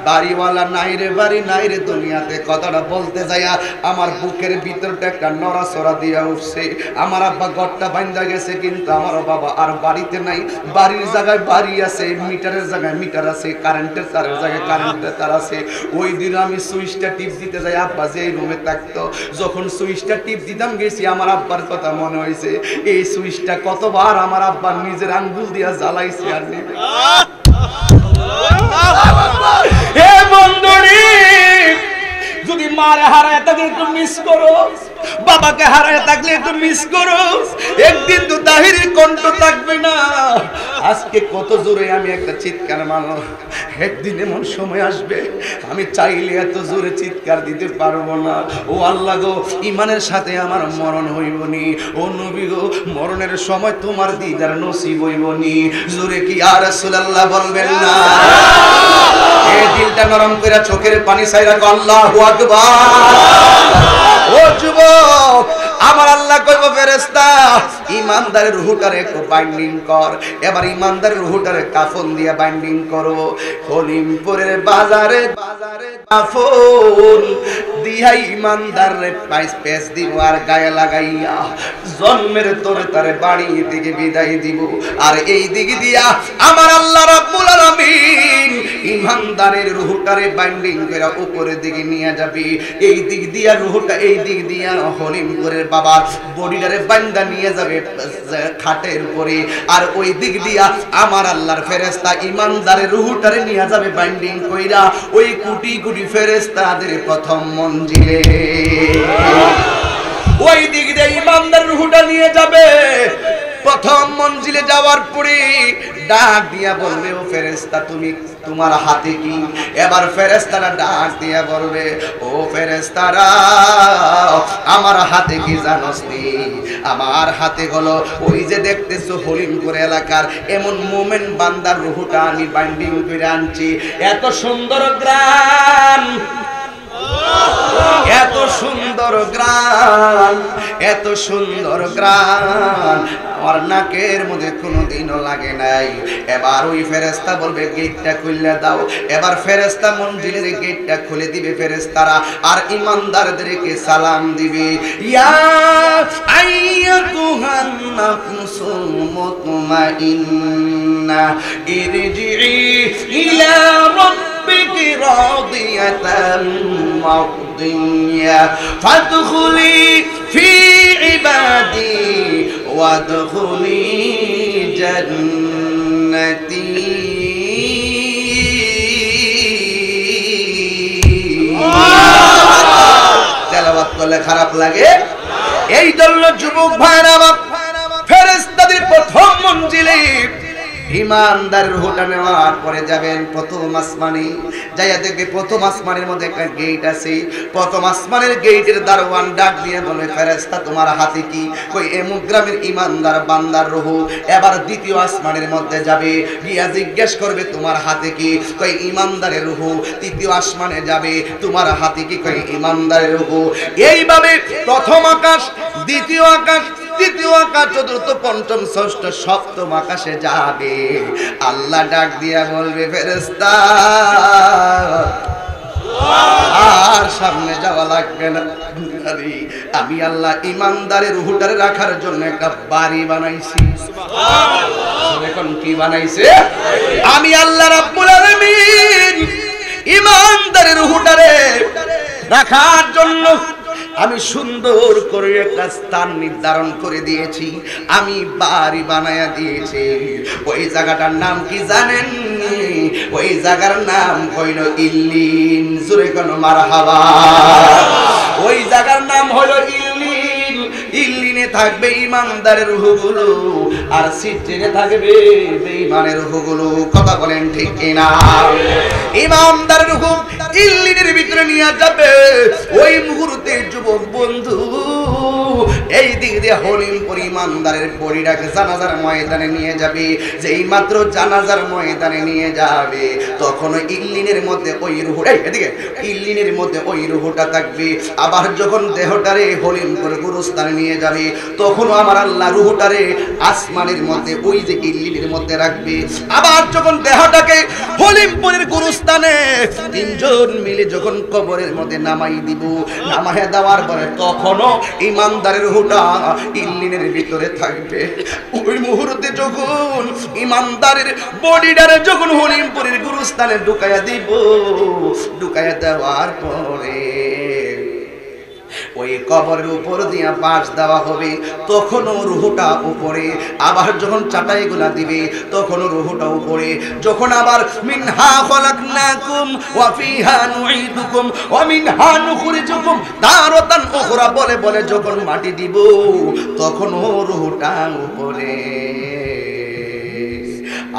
বাড়িওয়ালা নাই রে বাড়ি নাই রে দুনিয়াতে কথাটা বলতে যাইয়া আমার বুকের ভিতরটা একটা নড়াচড়া দিয়া উঠছে। আমার আব্বা ঘরটা বাইন্দা গেছে, কিন্তু আমার বাবা আর বাড়িতে নাই। বাড়ির জায়গায় বাড়ি আছে, মিটারের জায়গায় মিটার আছে, কারেন্টের তারের জায়গায় কারেন্টের তার আছে। ওই দিন আমি সুইচটা টিপ দিতে যাই, আব্বা যে রুমে থাকতো, যখন সুইচটা টিপ দিতাম গেছি, আমার আব্বার কথা মনে হয়েছে। এই সুইচটা কতবার আমার আব্বার নিজের আঙ্গুল দিয়া জ্বালাইছে আর নেবে। হে বন্ধুরি, যদি মারে হারায় তাকে একটু মিস করো, বাবাকে হারায় থাকলে একটু মিস করো। একদিন তো তাহিরের কণ্ঠ থাকবে না। আজকে কত জোরে আমি একটা চিৎকার মারো, একদিন এমন সময় আসবে আমি চাইলে এত জোরে চিৎকার দিতে পারবো না। ও আল্লাহ গো, ইমানের সাথে আমার মরণ হইবনি। ও নবী গো, মরণের সময় তোমার দিদার নসিব হইবনি। জোরে কি ইয়া রাসূলুল্লাহ বলবেন না? এই দিলটা নরম করে চোখের পানি ছাইরা কও আল্লাহু আকবার। ও যুবক, আমার আল্লাহ কইব ফেরেশতা, ইমানদারের রূহটারে একটু বাইন্ডিং কর। এবার ইমানদারের রূহটারে কাফন দিয়ে বাইন্ডিং করো। হলিমপুরের বাজারে বাজারে কাফন দিয়া ইমানদারের পাইস পেস দিব আর গায়ে লাগাইয়া জন্মের তোরে তারে বাড়ি থেকে বিদায় দিব। আর এই দিক দিয়া আমার আল্লাহ রাব্বুল আলামিন ইমানদারের রূহটারে বাইন্ডিং করে উপরের দিকে নিয়ে যাবে। এই দিক দিয়া রূহটা এই দিক দিয়া হলিমপুরের বাবার বডিটারে বান্দা নিয়ে যাবে খাটের উপরে। আর ওই দিক দিয়া আমার আল্লাহর ফেরেশতা ইমানদারের রূহটারে নিয়ে যাবে বাইন্ডিং কইরা ওই কোটি কোটি ফেরেশতাদের প্রথম মঞ্জিলে। ওই দিক দিয়ে ইমানদার রূহটা নিয়ে যাবে প্রথম মঞ্জিলে। যাওয়ার পরে ডাক দিয়া বলবে, ও ফেরেশতা তুমি, তোমার হাতে কি? এবার ফেরেশতারা ডাক দিয়া বলবে, ও ফেরেশতারা, আমার হাতে কি জানোস নি? আমার হাতে হলো ওই যে দেখতেছো হলিমপুর এলাকার এমন মোমেন বান্দার রূহটা আমি বাইন্ডিং করে আনছি। এত সুন্দর গ্রাম, এত সুন্দর গ্রাম, এত সুন্দর গ্রাম আমার নাকের মধ্যে কোনোদিনও লাগে নাই। এবার ওই ফেরেশতা বলবে, গেটটা খুলে দাও। এবার ফেরেশতা মঞ্জিলের গেটটা খুলে দিবে ফেরেশতারা, আর ইমানদারদেরকে সালাম দিবে, ইয়া আইয়াতুহান নাফসুল মুতমাইন্না ইরজিই ইলা রাব্বিকি রাদিয়াতাম মারদিয়া ফাদখুলি ফি ইবাদি ওয়াদখুলি জান্নাতি। তেলাওয়াত করলে খারাপ লাগে? এই জন্য যুবক ভাইরা, ফেরেশতাদের প্রথম মঞ্জিলে ইমানদারের রূহটা নেওয়ার পরে যাবেন প্রথম আসমানে, যাইয়া দেখবে প্রথম আসমানের মধ্যে একটা গেট আছে। প্রথম আসমানের গেটের দারোয়ান ডাক দিয়ে বলে, ফেরেশতা তোমার হাতে কি? কই এমুক গ্রামের ইমানদার বান্দার রূহ। এবার দ্বিতীয় আসমানের মধ্যে যাবে, গিয়া জিজ্ঞেস করবে তোমার হাতে কি? কই ইমানদারের রূহ। তৃতীয় আসমানে যাবে, তোমার হাতে কি? কই ইমানদারের রূহ। এইভাবে প্রথম আকাশ, দ্বিতীয় আকাশ, তৃতীয় আকাশ, চতুর্থ, পঞ্চম, ষষ্ঠ, সপ্তম আকাশে যাবে। আল্লাহ ডাক দিয়া বলবে, ফেরেশতা আর সামনে যাওয়া লাগবে না, আমি আল্লাহ ইমানদারের রূহটারে রাখার জন্য একটা বাড়ি বানাইছি। এখন কি বানাইছে? আমি আল্লাহ রাব্বুল আলামিন ইমানদারের রূহটারে রাখার জন্য আমি সুন্দর করে একটা স্থান নির্ধারণ করে দিয়েছি, আমি বাড়ি বানায়া দিয়েছি। ওই জায়গাটার নাম কি জানেন? ওই জায়গার নাম হইল ইল্লিন। জোরে কোন মারহাবা। ওই জায়গার নাম হইল ইল্লিন। ইল্লিনে থাকবে ইমানদারের রূহগুলো, আর সিজ্জিনে থাকবে বেঈমানের রূহগুলো। কথা বলেন ঠিক কিনা? ইমানদারের রূহ ইল্লিনের ভিতরে নিয়ে যাবে। ওই মুহূর্তে যুবক বন্ধু এই দিক দিয়ে হলিমপুর ইমানদারের বডিটাকে জানাজার ময়দানে নিয়ে যাবে। যেই মাত্র জানাজার ময়দানে নিয়ে যাবে, তখন ইল্লিনের মধ্যে ওই রূহটা, এদিকে ইল্লিনের মধ্যে ওই রূহটা থাকবে। আবার যখন দেহটারে হলিমপুর গুরুস্থানে নিয়ে যাবে, তখন আমার আল্লাহ রূহটারে আসমানের মধ্যে ওই যে ইল্লিনের মধ্যে রাখবে। আবার যখন দেহটাকে হলিমপুরের গুরুস্থানে তিনজন মিলে যখন কবরের মধ্যে নামাই দিব, নামায় দেওয়ার পরে তখনও ইমানদারের রূহটা ইল্লিনের ভিতরে থাকবে। ওই মুহূর্তে যখন ইমানদারের বডিটারে যখন হলিমপুরের গুরুস্থানে ঢুকাইয়া দিব, ঢুকাইয়া দেওয়ার পরে ওই কবরের উপর দিয়া বাঁশ দেওয়া হবে, তখনও রূহটা উপরে। আবার যখন চাটাইগুলা দিবে, তখনও রূহটা উপরে। যখন আবার মিনহা খলাকনাকুম ওয়া ফিহা নুঈদুকুম ওয়া মিনহা নুখরিজুকুম তারাতান উখরা বলে বলে যখন মাটি দিব, তখনও রূহটা উপরে।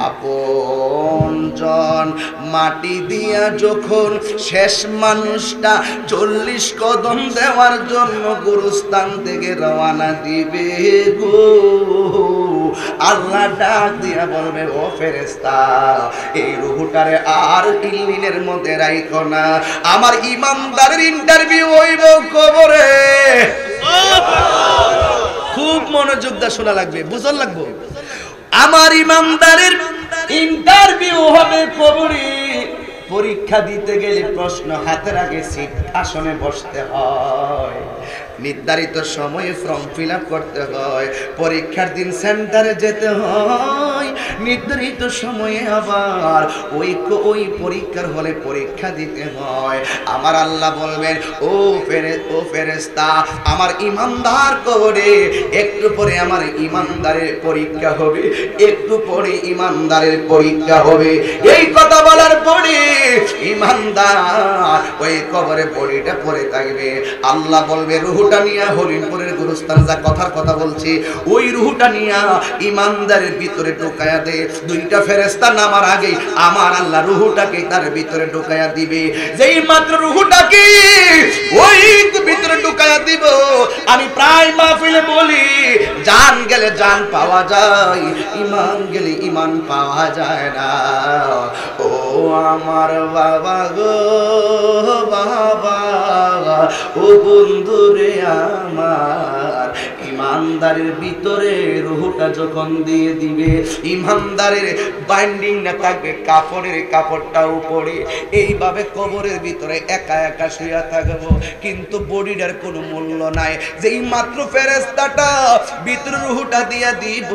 আপনজন মাটি দিয়া যখন শেষ মানুষটা 40 কদম দেওয়ার জন্য গুরুস্থান থেকে রওনা দিবে গো, আল্লাহ ডাক দিয়া বলবে, ও ফেরেশতা এই রূহটারে আর ইল্লিনের মধ্যে রাখো না, আমার ইমানদারের ইন্টারভিউ হইব কবরে। খুব মনোযোগ দিয়ে শোনা লাগবে, বুঝন লাগবে। আমার ইমানদারের ইন্টারভিউ হবে কবরে। পরীক্ষা দিতে গেলে প্রশ্ন হাতের আগে সিট আসনে বসতে হয়, নির্ধারিত সময়ে ফর্ম ফিল আপ করতে হয়, পরীক্ষার দিন সেন্টারে যেতে হয়, নির্ধারিত সময়ে আবার ওই পরীক্ষার হলে পরীক্ষা দিতে হয়। আমার আল্লাহ বলবেন, ও ফেরেশতা আমার ইমানদার কবরে, একটু পরে আমার ইমানদারের পরীক্ষা হবে, একটু পরে ইমানদারের পরীক্ষা হবে। এই কথা বলার পরে ইমানদার ওই কবরে বডিটা পড়ে থাকবে। আল্লাহ বলবে, রূহটা নিয়া হলিমপুরের গুরুস্থান যা, কথার কথা বলছি, ওই রূহটা নিয়া ইমানদারের ভিতরে ঢুকায়া দে। দুইটা ফেরেশতা নামার আগে আমার আল্লাহ রূহটাকে তার ভিতরে ঢুকায়া দিবে। যেই মাত্র রূহটাকে ওই ভিতরে ঢুকায়া দিব, আমি প্রায় মাহফিলে বলি, জান গেলে জান পাওয়া যায়, ঈমান গেলে ঈমান পাওয়া যায় না। ও আমার বাবা গো বাবা, ও বন্ধুরে আমার, ইমানদারের ভিতরে রূহটা যখন দিয়ে দিবে, ইমানদারের বাইন্ডিং না থাকবে, কাপড়ের কাপড়টা উপরে, এইভাবে কবরের ভিতরে একা একা শুয়ে থাকবো, কিন্তু বডিটার কোনো মূল্য নাই। যেই মাত্র ফেরেশতাটা ভিতরে রূহটা দিয়া দিব,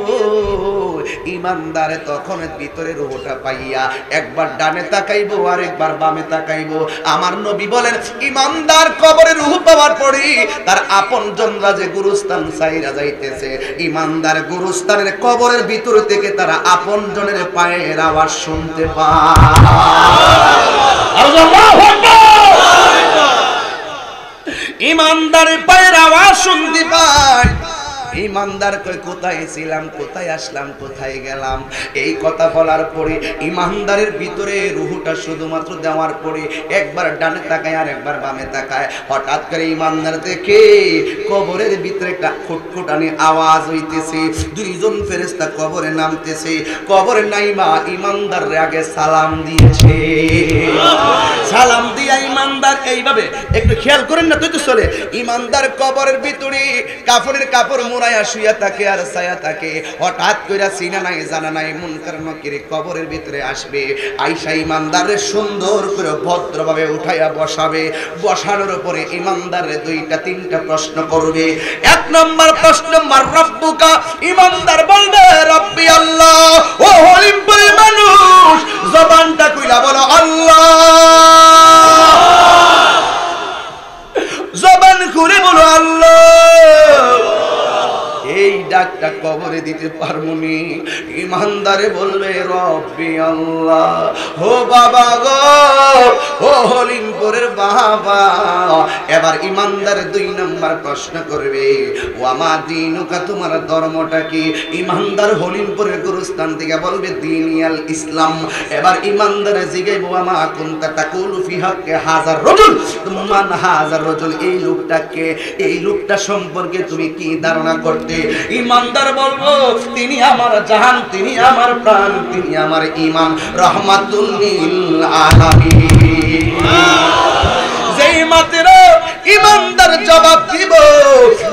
ইমানদারে তখন ভিতরে রূহটা পাইয়া একবার ডানে তাকাইবো আর একবার বামে তাকাইবো। আমার নবী বলেন, ইমানদার কবরে রূহ পাওয়ার পরে তার আপনজনরা যে গুরুস্থান ছাইরা যাইতেছে, ইমানদার গুরুস্থানের কবরের ভিতর থেকে তারা আপনজনের পায়ের আওয়াজ শুনতে পায়। আল্লাহু আকবার। ইমানদারের পায়ের আওয়াজ শুনতে পায়। ইমানদার কই কোথায় ছিলাম, কোথায় আসলাম, কোথায় গেলাম? এই কথা বলার পরে ইমানদারের ভিতরে রুহুটা শুধুমাত্র দেওয়ার পরে একবার ডানে তাকায় আর একবার বামে তাকায়। হঠাৎ করে ইমানদার দেখে কবরের ভিতরে একটা খুটখুটানি আওয়াজ হইতেছে, দুইজন ফেরেশতা কবরে নামতেছে। কবরে নাইমা ইমানদার আগে সালাম দিয়েছে। সালাম দিয়া ইমানদার এইভাবে একটু খেয়াল করেন না, তুই তো চলে ইমানদার কবরের ভিতরে কাফনের কাপড় মোড়ায়া শুয়া থাকে আর ছায়া থাকে। হঠাৎ কইরা চিনা নাই জানা নাই মুনকার নকির কবরের ভিতরে আসবে, আইসা ইমানদারের সুন্দর করে ভদ্রভাবে উঠাইয়া বসাবে। বসানোর উপরে ইমানদারের দুইটা তিনটা প্রশ্ন করবে। এক নম্বর প্রশ্ন, মার রব্বুকা? ইমানদার বলবে রব্বি আল্লাহ। ও হলিমপুরের মানুষ জবানটা কইলা বলো আল্লাহ, জবান খুলে বলো আল্লাহ। এই ডাকটা কবরে দিতে পারবো নি। ইমানদারে বলবে রব্বি আল্লাহ। ও বাবা গো, ও হলিমপুরের বাবা। এবার ইমানদার দুই নম্বর প্রশ্ন করবে, ও আমার দিনুকা, তোমার ধর্মটা কি? ইমানদার হলিমপুরের গুরুস্থান থেকে বলবে দিনিয়াল ইসলাম। এবার ইমানদারে জিগাইব, আমা কুনতা তাকুলু ফি হাক্কি হাজার রাজুল, মান হাজার রাজুল, এই লোকটাকে, এই লোকটা সম্পর্কে তুমি কি ধারণা করতে? ইমানদার বলবো তিনি আমার জাহান, তিনি আমার প্রাণ, তিনি আমার ঈমান, রাহমাতুল লিল আলামিন। যেই মাত্র ইমানদার জবাব দিব,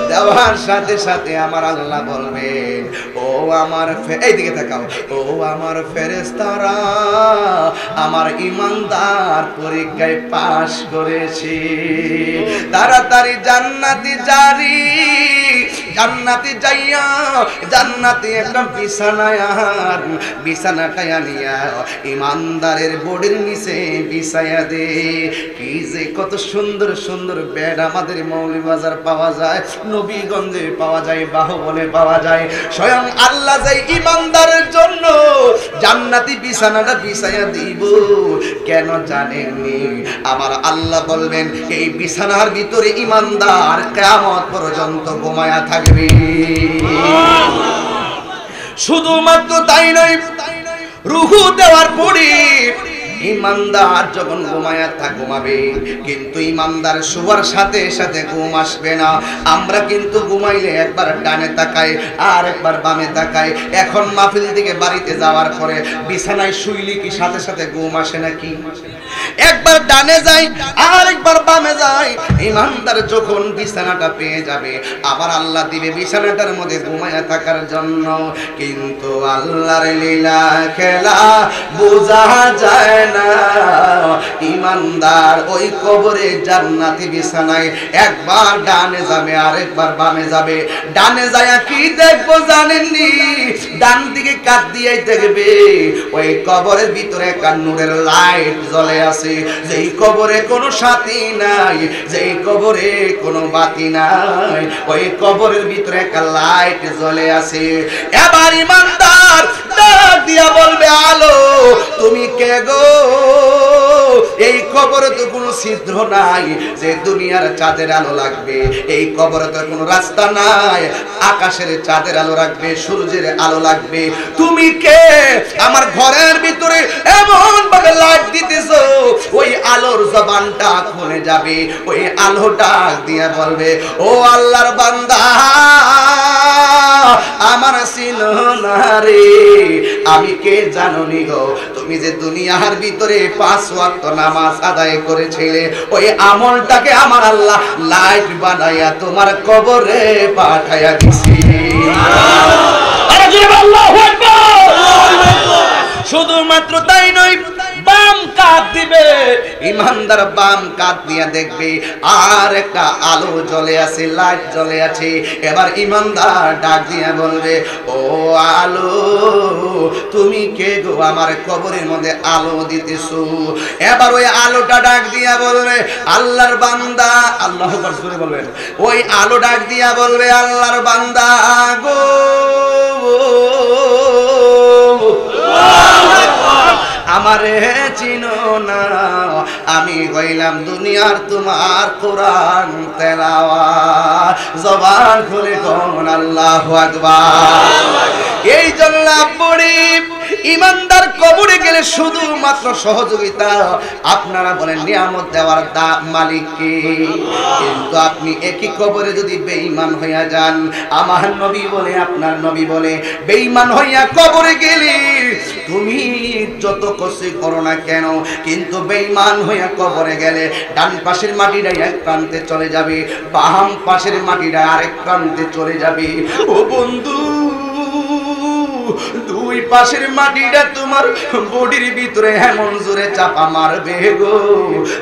দেওয়ার সাথে সাথে আমার আল্লাহ বলবেন, ও আমার এইদিকে তাকাও, ও আমার ফেরেশতারা, আমার ইমানদার পরীক্ষায় পাশ করেছে, তাড়াতাড়ি জান্নাতি জারি, জান্নাতি যাইয়া জান্নাতি একটা বিছানায় আর বিছানাটা আনিয়া ইমানদারের বোর্ডের নিচে বিছায়া দে। কি যে কত সুন্দর সুন্দর বেড আমাদের মৌলভীবাজার পাওয়া যায়, নবীগঞ্জে পাওয়া যায়, বাহুবলে পাওয়া যায়। স্বয়ং আল্লাহ যাই ইমানদারের জন্য জান্নাতি বিছানাটা বিছায়া দিব। কেন জানেননি? আমার আল্লাহ বলবেন এই বিছানার ভিতরে ইমানদার কিয়ামত পর্যন্ত ঘুমায়া থাকবে। শুধুমাত্র তাই নয়, রুহু দেওয়ার পরে ইমানদার যখন ঘুমায়া ঘুমাবে, কিন্তু ইমানদার শোয়ার সাথে সাথে ঘুম আসবে না। আমরা কিন্তু ঘুমাইলে একবার ডানে তাকাই আর একবার বামে তাকাই। এখন মাহফিল থেকে বাড়িতে যাওয়ার পরে বিছানায় শুইলে কি সাথে সাথে ঘুম আসে নাকি? একবার ডানে যাই আর একবার বামে যাই। ইমানদার যখন বিছানাটা পেয়ে যাবে, আবার আল্লাহ দিবে বিছানাটার মধ্যে ঘুমায়া থাকার জন্য। কিন্তু আল্লাহর লীলা খেলা বোঝা যায় না। ইমানদার ওই কবরে জান্নাতি বিছানায় একবার ডানে যাবে আর একবার বামে যাবে। ডানে যায়া কি দেখবো জানেননি? ডান দিকে কাট দিয়েই দেখবে ওই কবরের ভিতরে একটা নূরের লাইট জ্বলে আছে। যেই কবরে কোনো সাথী নাই, যেই কবরে কোনো বাতি নাই, ওই কবরের ভিতরে একটা লাইট জ্বলে আছে। এবার ইমানদার ডাক দিয়া বলবে, আলো তুমি কে গো? এই কবরে তো কোনো ছিদ্র নাই যে দুনিয়ার চাঁদের আলো লাগবে। এই কবরে তো কোনো রাস্তা নাই আকাশের চাঁদের আলো রাখবে, সূর্যের আলো লাগবে। তুমি কে? আমার ঘরের ভিতরে এমন ভাবে লাইট দিতেছো ওই আলোর জবানটা খুলে যাবে। ওই আলোটা দিয়ে বলবে, ও আল্লাহর বান্দা, আমার চিনো না রে, আমি কে জানোনি গো? তুমি যে দুনিয়ার ভিতরে 5 ওয়াক্ত নামাজ আদায় করেছিলে, ওই আমলটাকে আমার আল্লাহ লাইট বানাইয়া তোমার কবরে পাঠাইয়া দিছি। আল্লাহু আকবার। শুধুমাত্র তাই নয়, বাম কাঁধ দিবে ইমানদার, বাম কাঁধ দিয়া দেখবে আর একটা আলো জ্বলে আছে, লাইট জ্বলে আছে। এবার ইমানদার ডাক দিয়া বলবে, ও আলো তুমি কে গো? আমার কবরের মধ্যে আলো দিতেছো। এবার ওই আলোটা ডাক দিয়া বলবে, আল্লাহর বান্দা, আল্লাহু আকবার জোরে বলবেন। ওই আলো ডাক দিয়া বলবে, আল্লাহর বান্দা গো, আমারে চিনো না, আমি হইলাম দুনিয়ার তোমার কোরআন তেলাওয়াত। জবান খুলে কোন আল্লাহু আকবার। এই জন্য পড়ি ইমানদার কবরে গেলে শুধুমাত্র সহযোগিতা, আপনারা বলেন নিয়ামত দেওয়ার মালিক কে? কিন্তু আপনি একই কবরে যদি বেঈমান হইয়া যান, আমার নবী বলে, আপনার নবী বলে, বেঈমান হইয়া কবরে গেলে তুমি যত কষ্ট করো না কেন, কিন্তু বেঈমান হইয়া কবরে গেলে ডান পাশের মাটিটা এক প্রান্তে চলে যাবে, বাম পাশের মাটিটা আরেক প্রান্তে চলে যাবে। ও বন্ধু, দুই পাশের মাটিটা তোমার বডির ভিতরে এমন জোরে চাপা মারবে গো,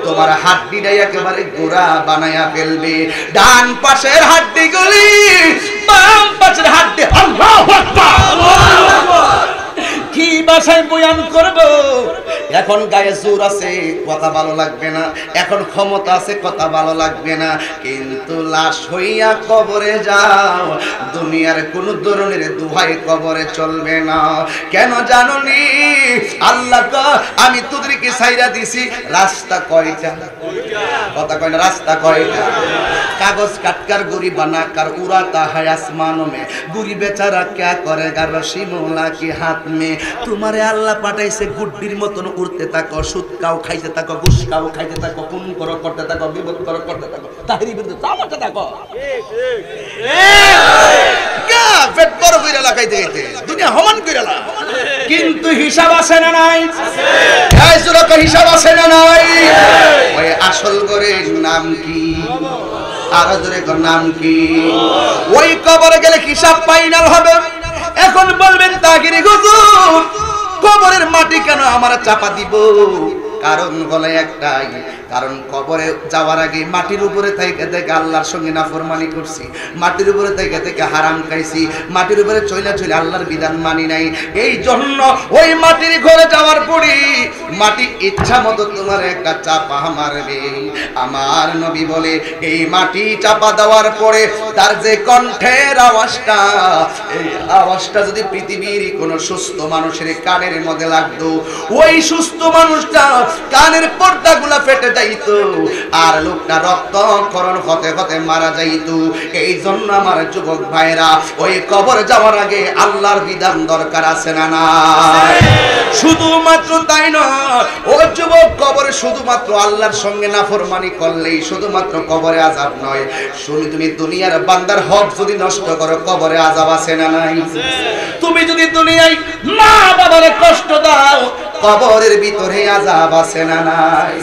তোমার হাড্ডিটা একেবারে গোড়া বানায়া ফেলবে। ডান পাশের হাড্ডি গুলি বাম পাশের হাড্ডি। আল্লাহু আকবার। কি ভাষায় বয়ান করব? এখন গায়ে জোর আছে, কথা ভালো লাগবে না, এখন ক্ষমতা আছে, কথা ভালো লাগবে না, কিন্তু লাশ হইয়া কবরে যাও, দুনিয়ার কোন ধরনের দুহাই কবরে চলবে না। কেন জানোনি? আল্লাহ আমি তোদেরকে ছাইরা দিছি রাস্তা কয়টা? কথা কয় না, রাস্তা কয়টা? কাগজ কাটকার গুড়ি বানাকার উড়াতা है आसमानों में, गुरी बेचारा क्या करेगा रस्सी मोला की हाथ में। তোমারে আল্লাহ পাঠাইছে গুড্ডির মতন উড়তে থাকো, সুদ খাও খাইতে থাকো, ঘুষ খাও খাইতে থাকো, খুন করো করতে থাকো, বিপদ করো করতে থাকো, তাহিরি বিরুদ্ধে চালাতে থাকো। কে পেট বড় কইরা লাগাইতে গেতে দুনিয়া সমান কইরা লা, কিন্তু হিসাব আছে না নাই? এই সুরক হিসাব আছে না নাই? ওই আসল গরের নাম কি? আর ধরে নাম কি? ওই কবরে গেলে হিসাব ফাইনাল হবে। এখন বলবেন তাগিরি হুজুর, কবরের মাটি কেন আমার চাপা দিব? কারণ বলে একটাই, কারণ কবরে যাওয়ার আগে মাটির উপরে থেকে থেকে আল্লাহর সঙ্গে নাফরমানি করছি, মাটির উপরে থেকে থেকে হারাম খাইছি, মাটির উপরে চইলা চইলা আল্লাহর বিধান মানি নাই। এই জন্য ওই মাটির ঘরে যাওয়ার পরে মাটি ইচ্ছা মতো তোমার একটা চাপা মারবে। আমার নবী বলে এই মাটি চাপা দেওয়ার পরে তার যে কণ্ঠের আওয়াজটা, এই আওয়াজটা যদি পৃথিবীর কোনো সুস্থ মানুষের কানের মধ্যে লাগতো, ওই সুস্থ মানুষটা কানের পর্দাগুলা ফেটে যাইতো আর লোকটা রক্তক্ষরণ হতে হতে মারা যাইতো। এই জন্য আমার যুবক ভাইরা, ওই কবর যাওয়ার আগে আল্লাহর বিধান দরকার আছে না নাই? শুধুমাত্র তাই নয়, ও যুবক, কবরে শুধুমাত্র আল্লাহর সঙ্গে নাফরমানি করলেই শুধুমাত্র কবরে আযাব নয়, শুনি তুমি দুনিয়ার বান্দার হক যদি নষ্ট করো, কবরে আযাব আছে না নাই? তুমি যদি দুনিয়ায় মা বাবার কষ্ট দাও, কবরের ভিতরে আযাব আছে না নাই?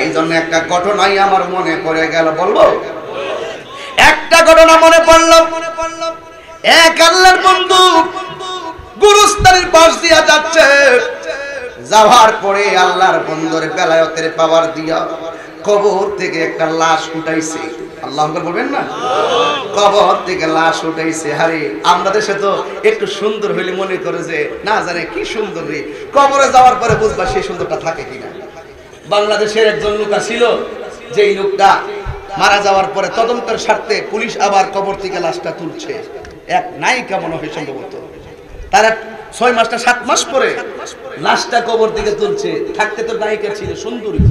এই জন্য একটা ঘটনাই আমার মনে পড়ে গেল, বলবো? একটা ঘটনা মনে পড়লো। এক আল্লাহর বন্ধু গুরুস্থানের পাশ দিয়া যাচ্ছে, যাওয়ার পরে আল্লাহর বন্ধুর বেলায়েতের পাওয়ার দিয়া কবর থেকে একটা লাশ উঠাইছে। আল্লাহু আকবার বলবেন না? কবর থেকে লাশ উঠাইছে। আরে আমরা দেশে তো একটু সুন্দর হইলে মনে করে যে না জানে কি সুন্দর রে, কবরে যাওয়ার পরে বুঝবা সেই সুন্দরটা থাকে কিনা। বাংলাদেশের একজন লোক ছিল, যেই লোকটা মারা যাওয়ার পরে তদন্তের স্বার্থে পুলিশ আবার কবর থেকে লাশটা তুলছে। এক নায়িকা মনে হয় সম্ভবত, তারা 6 মাস না 7 মাস পরে লাশটা কবর থেকে তুলছে। থাকতে তো নায়িকা ছিল সুন্দরী,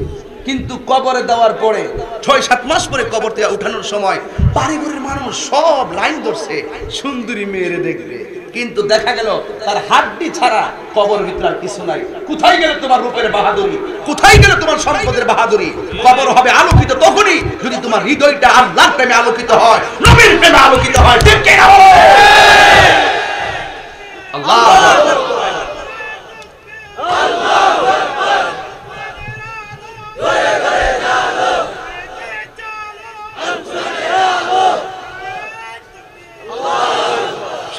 কিন্তু কবরে দেওয়ার পরে 6-7 মাস পরে কবর থেকে উঠানোর সময় বাড়িঘরের মানুষ সব লাইন ধরছে সুন্দরী মেয়েরে দেখবে, কিন্তু দেখা গেল তার হাড্ডি ছাড়া কবর ভিতরে আর কিছু নাই। কোথায় গেল তোমার রূপের বাহাদুরি? কোথায় গেল তোমার সম্পদের বাহাদুরি? কবর হবে আলোকিত তখনই যদি তোমার হৃদয়টা আল্লাহর প্রেমে আলোকিত হয়, নবীর প্রেমে আলোকিত হয়। ঠিক কি না? আল্লাহু আকবার।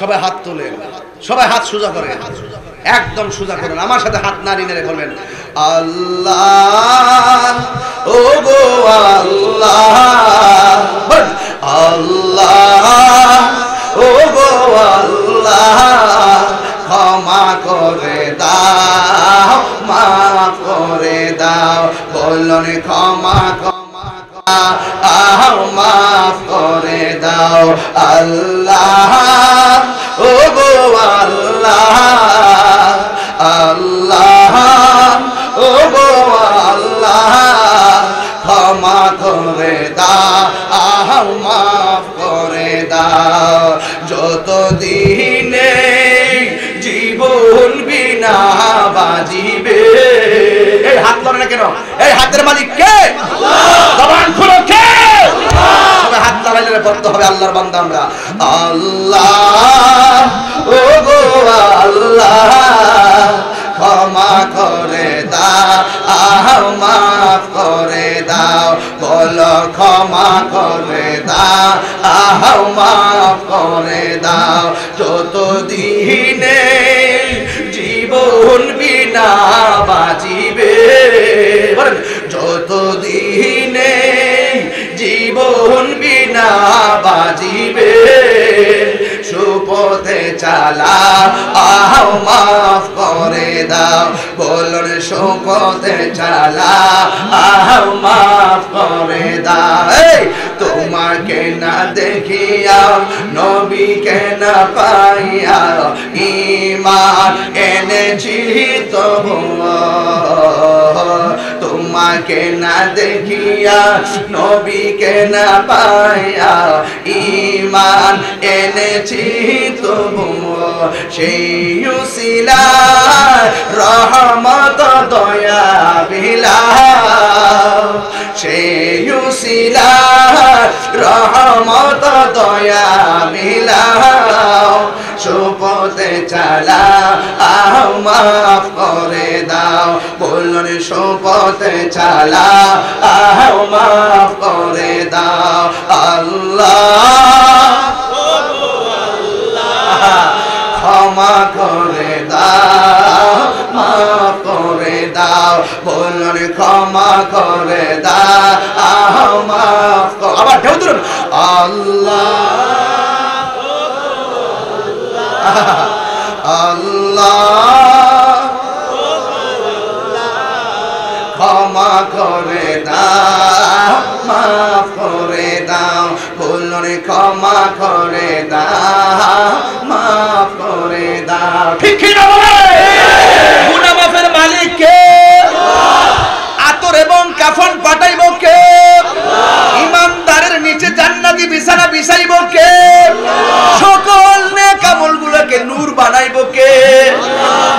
সবাই হাত তোলেন, সবাই হাত সোজা করেন, একদম সোজা করেন। আমার সাথে হাত নাড়ি নেড়ে বলবেন আল্লাহ, ও গো আল্লাহ, আল্লাহ, ও গো আল্লাহ, ক্ষমা করে দাও, মাফ করে দাও, বলুন ক্ষমা মাফ করে দাও আল্লাহ, ও গো আল্লাহ, আল্লাহ, করে দাও, মাফ করে দাও। যত দিনে জীবন বিনা বাজিবে, এই হাত ধরে না কেন? এই হাতের মালিক কে? জবান খুলো কে? সবাই হাত নাড়াইলে পড়তে হবে আল্লাহর বান্দা আমরা। আল্লাহ, ও গো আল্লাহ, ক্ষমা করে দাও, মাফ করে দাও। বলো ক্ষমা করে দাও, মাফ করে দাও। যত দিনে জীবন বিনা বাজিবে, যত দিনে জীবন বিনা বাজিবে, সুপথে চালাও, মাফ করে দাও। বলুন সুপথে চালাও, মাফ করে দাও। এই তোমাকে না দেখিয়া, নবীকে না পাইয়া, ঈমান এনেছি তবু। তোমাকে না দেখিয়া, নবীকে না পাইয়া, ঈমান এনেছি তবু। সেই উসিলায় রহমত দয়া বিলাও, সেই উসিলায় রহমত দয়া বিলাও। সুপথে চালাও, মাফ করে দাও। বলুন সুপথে চালাও, মাফ করে দাও। আল্লাহ, ক্ষমা করে দাও, মাফ করে দাও। বলুন ক্ষমা করে দাও, মাফ করে। আবার ঢেউ তুলুন। আল্লাহ, আল্লাহ, ক্ষমা করে দাও, মাফ করে দাও। বলুন ক্ষমা করে দাও, মাফ করে দাও। ঠিক না বলে? গুনাহ মাফের মালিক কে? আতর এবং কাফন পাঠাইব কে? ইমানদারের নিচে জান্নাতি বিছানা বিছাইব কে? সকল নেক আমলগুলোকে নূর বানাইব কে?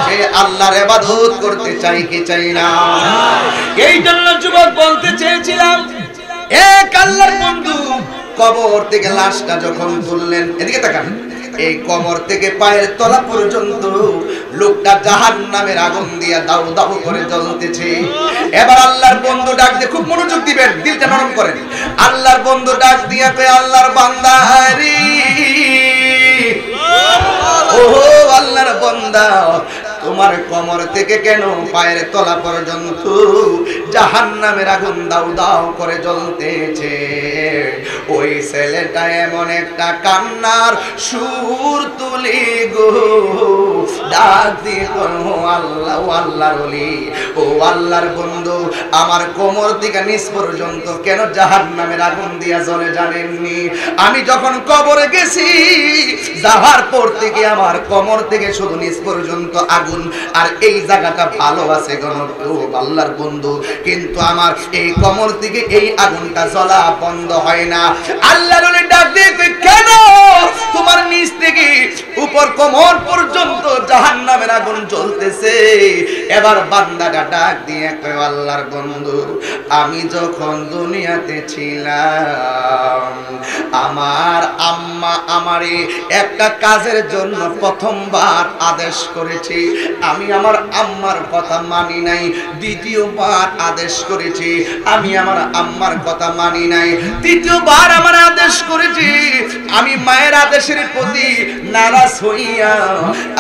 যে আল্লাহর ইবাদত করতে চাই কি চাই না? এই জন্য যুবক বলতে চেয়েছিলাম, এক আল্লাহর বন্ধু কবর থেকে লাশটা যখন তুললেন, এদিকে তাকান, এই কবর থেকে পায়ের তলা পর্যন্ত লোকটা জাহান্নামের আগুন দিয়া দাউ দাউ করে জ্বলতেছে। এবার আল্লাহর বন্ধু ডাক দিয়ে, খুব মনোযোগ দিবেন, দিলটা নরম করেন। আল্লাহর বন্ধু ডাক দিয়া কয়, আল্লাহর বান্দা রে, ও আল্লাহর বান্দা, তোমার কোমর থেকে কেন পায়ের তলা পর্যন্ত জাহান্নামের আগুন দাউ দাউ করে জ্বলতেছে? ওই ছেলেটা এমন একটা কান্নার সুর তুলি গো, ডাক দিয়ে ও আল্লাহ, ও আল্লাহর ওলি, ও আল্লাহর বন্ধু, আমার কোমর থেকে নিচ পর্যন্ত কেন জাহান্নামের আগুন দিয়া জ্বলে জানেননি? আমি যখন কবরে গেছি, যাওয়ার পর থেকে আমার কোমর থেকে শুধু নিচ পর্যন্ত আগুন, আর এই জায়গাটা ভালো আছে গণ আল্লাহর বন্ধু, কিন্তু আমার এই কোমর থেকে এই আগুনটা জ্বলা বন্ধ হয় না। আল্লাহর ওলি ডাক দিয়ে কই, কেন তোমার নিচ থেকে উপর কোমর পর্যন্ত জাহান্নামের আগুন জ্বলতেছে? এবার বান্দাটা ডাক দিয়ে কই, আল্লাহর বন্ধু, আমি যখন দুনিয়াতে ছিলাম, আমার আম্মা আমারে একটা কাজের জন্য প্রথমবার আদেশ করেছে, আমি আমার আম্মার কথা মানি নাই। দ্বিতীয়বার আদেশ করেছি, আমি আমার আম্মার কথা মানি নাই। তৃতীয়বার আমার আদেশ করেছি, আমি মায়ের আদেশের প্রতি নারাজ হইয়া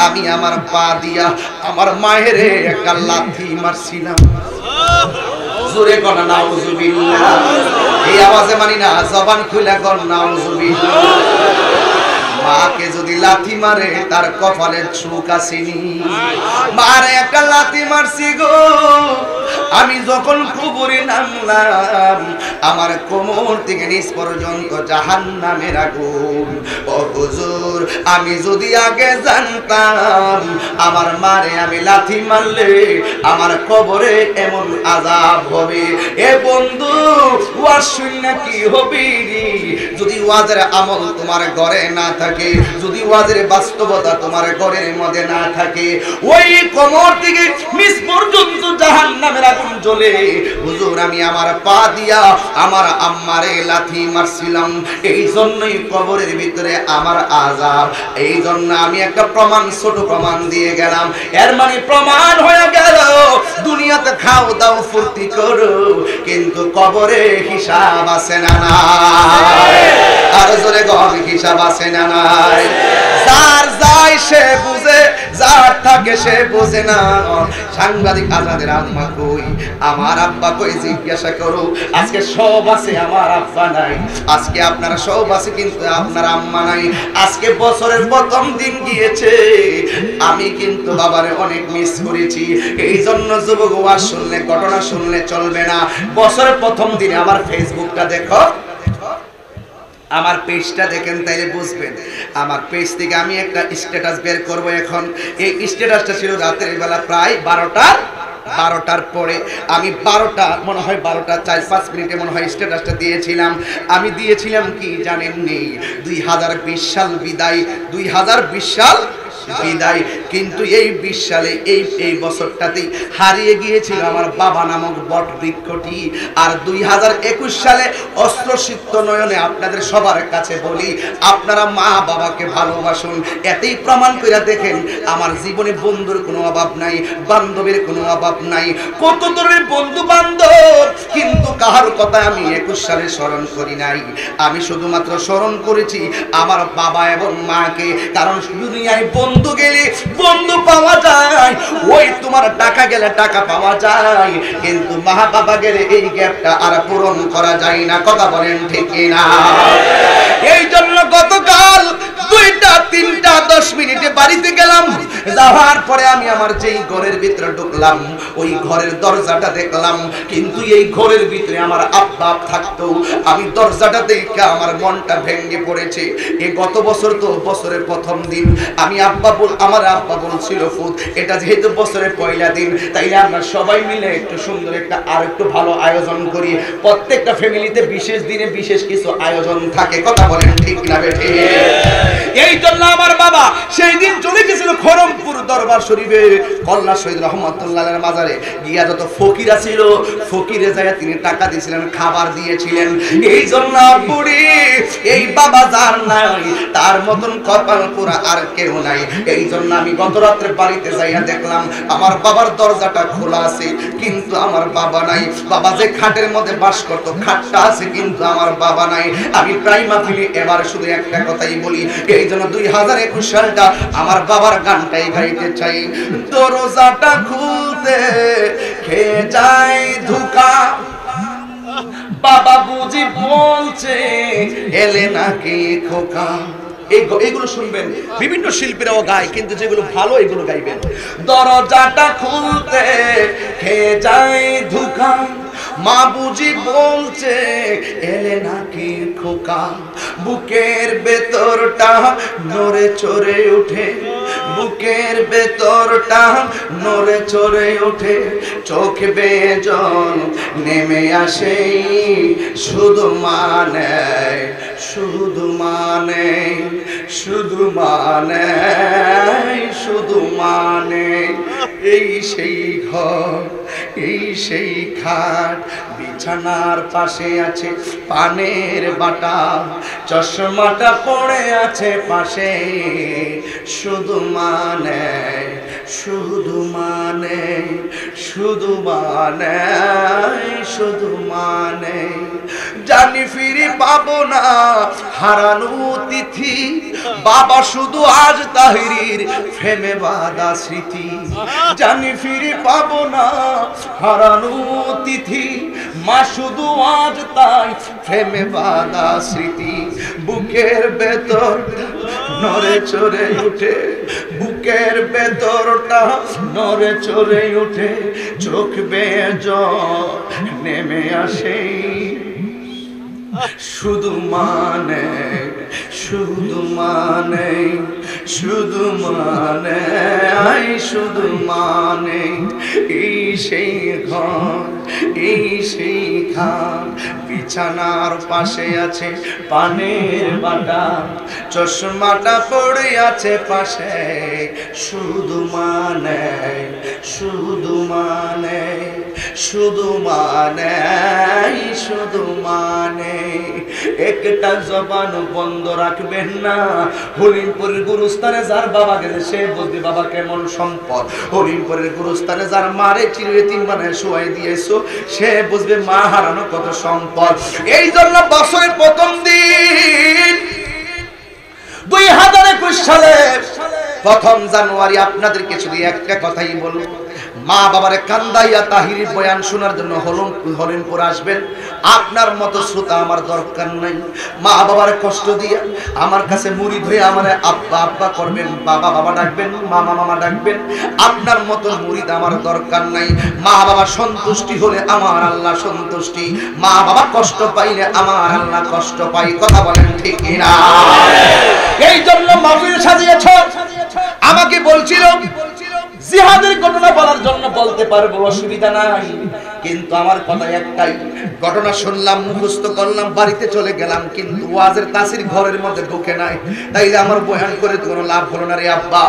আমি আমার পা দিয়া আমার মায়ের একটা লাথি মারছিলাম। জোরে কর নাউজুবিল্লাহ। এই আওয়াজে মানি না, জবান খুলে কর নাউজুবিল্লাহ। মাকে যদি লাথি মারে তার কপালে সুখ আসেনি। মারে একটা লাথি মারছি গো, আমি যখন কবরে নামলাম আমার কোমর থেকে নিচ পর্যন্ত জাহান্নামের আগুন। ও হুজুর, আমি যদি আগে জানতাম আমার মারে আমি লাথি মারলে আমার কবরে এমন আযাব হবে। এ বন্ধু, ওয়াজ শুননা কি হবে যদি ওয়াজের আমল তোমার ঘরে না থাকে, যদি ওয়াজের বাস্তবতা তোমার ঘরের মধ্যে না থাকে, ওই কোমর থেকে নিচ পর্যন্ত জাহান্নামের আগুন জ্বলে। হুজুর, আমি আমার পা দিয়া আমার আম্মারে লাথি মারছিলাম, এই জন্যই কবরের ভিতরে আমার আযাব। এই জন্য আমি একটা প্রমাণ, ছোট প্রমাণ দিয়ে গেলাম। এর মানে প্রমাণ হয়ে গেল দুনিয়াতে খাও দাও ফুর্তি করো, কিন্তু কবরে হিসাব আছে না নাই? আর জোরে গম হিসাব আছে না নাই? যার যায় সে বুঝে, যার থাকে সে বোঝে না। সাংবাদিক আজাদের আম্মা কই, আমার আব্বা কই জিজ্ঞাসা করো। আজকে সব আছে, আমার আব্বা নাই। আজকে আপনারা সব আছে, কিন্তু আপনার আম্মা নাই। আজকে বছরের প্রথম দিন গিয়েছে, আমি কিন্তু বাবারে অনেক মিস করেছি। এই জন্য যুবক, ওয়াজ শুনলে, ঘটনা শুনলে চলবে না। বছরের প্রথম দিনে আমার ফেসবুকটা দেখো, আমার পেজটা দেখেন, তাইলে বুঝবেন। আমার পেজ থেকে আমি একটা স্ট্যাটাস বের করব এখন। এই স্ট্যাটাসটা ছিল রাতের বেলা প্রায় 12টার পরে। আমি 12টা, মনে হয় 12টা 4-5 মিনিটে মনে হয় স্ট্যাটাসটা দিয়েছিলাম। আমি দিয়েছিলাম কি জানেন নি? 2020 সাল বিদায়, 2020 সাল বিদায়। কিন্তু এই 20 সালে এই বছরটাতেই হারিয়ে গিয়েছিল আমার বাবা নামক বট বৃক্ষটি। আর 2021 সালে অস্ত্রসিক্ত নয়নে আপনাদের সবার কাছে বলি, আপনারা মা বাবাকে ভালোবাসুন। এতেই প্রমাণ করে দেখেন আমার জীবনে বন্ধুর কোনো অভাব নাই, বান্ধবের কোনো অভাব নাই। কত ধরনের বন্ধু বান্ধব, কিন্তু কাহার কথা আমি 21 সালে স্মরণ করি নাই। আমি শুধুমাত্র স্মরণ করেছি আমার বাবা এবং মাকে। কারণ দুনিয়ায় বন্ধু গেলে বন্ধু পাওয়া যায়, ওই তোমার টাকা গেলে টাকা পাওয়া যায়, কিন্তু মা বাবা গেলে এই গ্যাপটা আর পূরণ করা যায় না। কথা বলেন ঠিক কিনা? এই জন্য গতকাল 2টা 3টা 10 মিনিটে বাড়িতে গেলাম। যাওয়ার পরে আমি আমার যেই ঘরের ভিতরে ঢুকলাম, ওই ঘরের দরজাটা দেখলাম, কিন্তু এই ঘরের ভিতরে আমার আব্বা থাকতো। আমি দরজাটা দেখে আমার মনটা ভেঙে পড়েছে। এই গত বছর তো বছরের প্রথম দিন, আমার আব্বা বলছিল, ফুদ এটা যেহেতু বছরের পয়লা দিন, তাইলে আমরা সবাই মিলে একটু সুন্দর একটা আর একটু ভালো আয়োজন করি। প্রত্যেকটা ফ্যামিলিতে বিশেষ দিনে বিশেষ কিছু আয়োজন থাকে। কথা বলেন ঠিক না বেঠিক? এই জন্য আমার বাবা সেই দিন চলে গেছিল খড়মপুর দরবার শরীফে, কল্লা শহীদ রহমতুল্লাহের মাজারে গিয়া যত ফকিরা ছিল, ফকিরে যায় তিনি টাকা দিয়েছিলেন, খাবার দিয়েছিলেন। এই জন্য বুড়ি, এই বাবা যার নাই তার মতন কপাল পুরা আর কেউ নাই। এই জন্য আমি গত রাত্রে বাড়িতে যাইয়া দেখলাম আমার বাবার দরজাটা খোলা আছে, কিন্তু আমার বাবা নাই। বাবা যে খাটের মধ্যে বাস করতো, খাটটা আছে, কিন্তু আমার বাবা নাই। আমি প্রায় মাহফিলে এবার শুধু একটা কথাই বলি, এই জন্য 2021 সালটা আমার বাবার গানটাই গাইতে চাই। দরজাটা খুলতে খেয়ে যায় ধোঁকা, বাবা বুঝি বলছে এলে নাকি খোকা। এইগুলো শুনবেন, বিভিন্ন শিল্পীরাও গায়, কিন্তু যেগুলো ভালো এগুলো গাইবেন। দরজাটা খুলতে খেয়ে যায় ধোঁকা, মা বুঝি বলছে এলে নাকি খোকা। বুকের ভেতরটা নড়ে চড়ে উঠে, বুকের ভেতরটা নড়ে চড়ে উঠে, চোখ বেয়ে জল নেমে আসে, শুধু মানে শুধু মানে শুধু মানে শুধু মানে এই সেই ঘর, এই সেই খাট, বিছানার পাশে আছে পানের বাটা, চশমাটা পড়ে আছে পাশে, শুধু মানে শুধু মানে শুধু মানে শুধু মানে। জানি ফিরে পাবো না হারানো তিথি, বাবা শুধু আজ তাহিরির ফেমে বাঁধা স্মৃতি। জানি ফিরে পাবো না হারানো তিথি, মা শুধু আজ তাই ফেমে বাঁধা স্মৃতি। বুকের ভেতর নড়ে চড়ে উঠে, বুকের ভেতরটা নড়ে চড়ে উঠে, চোখ বেয়ে জল নেমে আসে, শুধু মানে শুধু মানে শুধু মানে শুধু মানে এই সেই ঘর এই সেই খান, বিছানার পাশে আছে পানের বাটা, চশমাটা পড়ে আছে পাশে, শুধু মানে শুধু মানে শুধু মানে শুধু মানে। একটা জবান বন্ধ রাখবেন না। হরিমপুরের গুরুস্থানে যার বাবা গেছে সে বুঝবে বাবা কেমন সম্পদ। হরিমপুরের গুরুস্থানে যার মারে চিরয়তীম বানায় শোয়াই দিয়েছো সে বুঝবে মা হারানো কত সম্পদ। এই জন্য বছরের প্রথম দিন 2021 সালে 1 জানুয়ারি আপনাদেরকে শুধু একটা কথাই বলবো, মা বাবারে কান্দাইয়া তাহিরির বয়ান শোনার জন্য হরিমপুর আসবেন। আপনার মতো শ্রোতা আমার দরকার নাই। মা বাবার কষ্ট দিয়ে আমার কাছে মুরিদ হয়ে আমারে আব্বা আব্বা করবেন, বাবা বাবা ডাকবেন, মামা মামা ডাকবেন। আপনার মতো মুরিদ আমার দরকার নাই। মা বাবা সন্তুষ্টি হলে আমার আল্লাহ সন্তুষ্টি, মা বাবা কষ্ট পাইলে আমার আল্লাহ কষ্ট পাই। কথা বলেন ঠিক কিনা? এই জন্য মাহফিল সাজিয়েছ। আমাকে বলছিল জিহাদের ঘটনা বলার জন্য বলতে পারবো, অসুবিধা নাই, কিন্তু আমার কথা একটাই, ঘটনা শুনলাম মুখস্থ করলাম বাড়িতে চলে গেলাম, কিন্তু ওয়াজের তাসির ঘরের মধ্যে ঢোকে নাই, তাইলে আমার বয়ান করে কোনো লাভ হলো না রে আব্বা।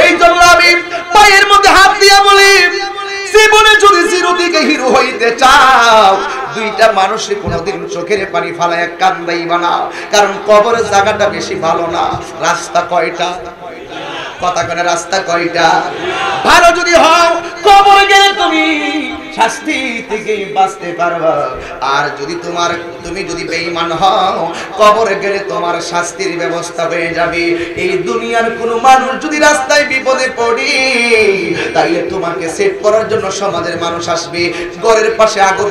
এই জন্য আমি পায়ের মধ্যে হাত দিয়ে বলি, জীবনে যদি চিরদিকে হিরো হইতে চাও, দুইটা মানুষে কোনোদিন চোখের পানি ফালায় কান্দাইবা না, কারণ কবরের জায়গাটা বেশি ভালো না। রাস্তা কয়টা? কথা কেন? রাস্তা কয়টা? ভালো যদি হও কবরে গেলে তুমি শাস্তি থেকে বাঁচতে পারবা, আর যদি তুমি যদি বেঈমান হও কবরে গেলে তোমার শাস্তির ব্যবস্থা হয়ে যাবে। এই দুনিয়ার কোন মানুষ যদি রাস্তায় বিপদে পড়ে তাইলে তোমাকে সেভ করার জন্য সমাজের মানুষ আসবে। ঘরের পাশে আগুন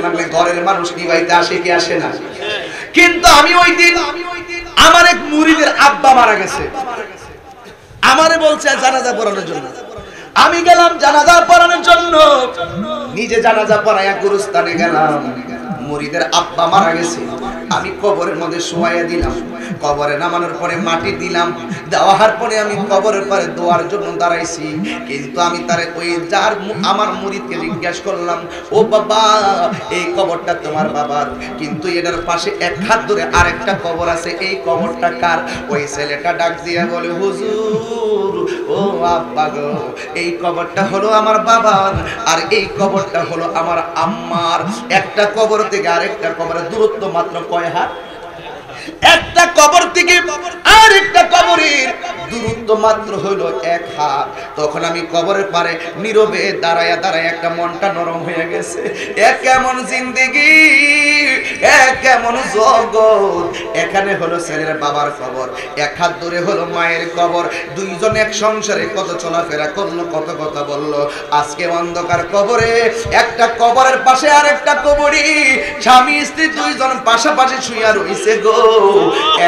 লাগলে ঘরের মানুষ নিভাইতে আসে কি আসে না? কিন্তু আমি ওই দিন আমার এক মুরিদের আব্বা মারা গেছে, আমারে বলছে জানাজা পড়ানোর জন্য। আমি গেলাম জানাজা পড়ানোর জন্য, নিজে জানাজা পড়াইয়া গুরুস্থানে গেলাম। মুরিদের আব্বা মারা গেছে, আমি কবরের মধ্যে শোয়াইয়া দিলাম। কবরে নামানোর পরে মাটি দিলাম, দেওয়ার পরে আমি কবরের পরে দোয়ার জন্য দাঁড়াইছি। কিন্তু আমি তারে ওই যার আমার মুরিদকে জিজ্ঞাসা করলাম, ও বাবা এই কবরটা তোমার বাবার, কিন্তু এটার পাশে এক হাত ধরে আরেকটা কবর আছে, এই কবরটা কার? ওই ছেলেটা ডাক দিয়ে বলে, হুজুর ও আব্বা গো, এই কবরটা হলো আমার বাবার, আর এই কবরটা হলো আমার আম্মার। একটা কবর থেকে আরেকটা কবরের দূরত্ব মাত্র কয় হাত? একটা কবর থেকে আরেকটা কবরের দূরত্ব মাত্র হলো 1 হাত। তখন আমি কবরের পারে নীরবে দাঁড়ায়া একটা মনটা নরম হয়ে গেছে। কেমন জিন্দেগি, কেমন জগৎ। এখানে হলো ছেলের বাবার কবর, 1 হাত দূরে হলো মায়ের কবর। দুইজন এক সংসারে কত চলাফেরা করলো, কত কথা বললো। আজকে অন্ধকার কবরে, একটা কবরের পাশে আরেকটা কবরী, স্বামী স্ত্রী দুইজন পাশাপাশি শুইয়া রইছে গো।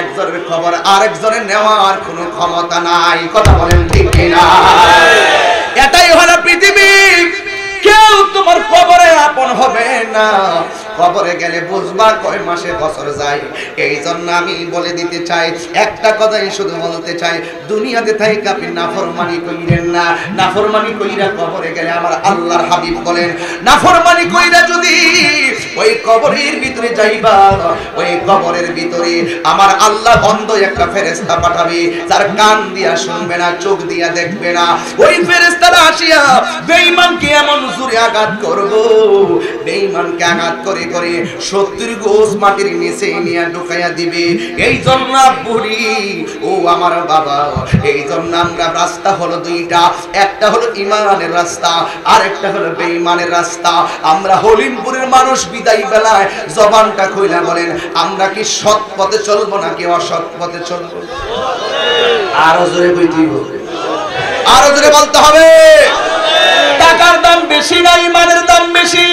একজনের খবর আরেকজনের নেওয়ার কোনো ক্ষমতা নাই। কথা বলেন ঠিক কিনা? এটাই হলো পৃথিবী। কেউ তোমার কবরে আপন হবে না। কবরে গেলে বুঝবা কয় মাসে বছর যায়। এই জন্য আমি বলে দিতে চাই, একটা কথাই শুধু বলতে চাই, দুনিয়াতে থাইকা আপনি নাফরমানি কইরেন না। নাফরমানি কইরা কবরে গেলে আমার আল্লাহর হাবিব বলেন, নাফরমানি কইরা যদি ওই কবরের ভিতরে যাইবা, ওই কবরের ভিতরে আমার আল্লাহ অন্ধ একটা ফেরেশতা পাঠাবে, যার কান দিয়া শুনবে না, চোখ দিয়া দেখবে না। ওই ফেরেশতারা আসিয়া বেঈমানকে এমন জোরে আঘাত করব, বেঈমানকে আঘাত করে করে 70 গোছ মাটির নিচে নিয়ে ঢুকাইয়া দিবে। এই জন্য বুড়ি ও আমার বাবা, এই জন্য আমরা রাস্তা হলো দুইটা, একটা হলো ইমানের রাস্তা, আর একটা হলো বেঈমানের রাস্তা। আমরা হলিমপুরের মানুষ বিদায় বেলায় জবানটা খুইলা বলেন, আমরা কি সৎ পথে চলবো নাকি অসৎ পথে চলবো? আরো জোরে কইতে হবে, আরো জোরে বলতে হবে। টাকার দাম বেশি না, ইমানের দাম বেশি।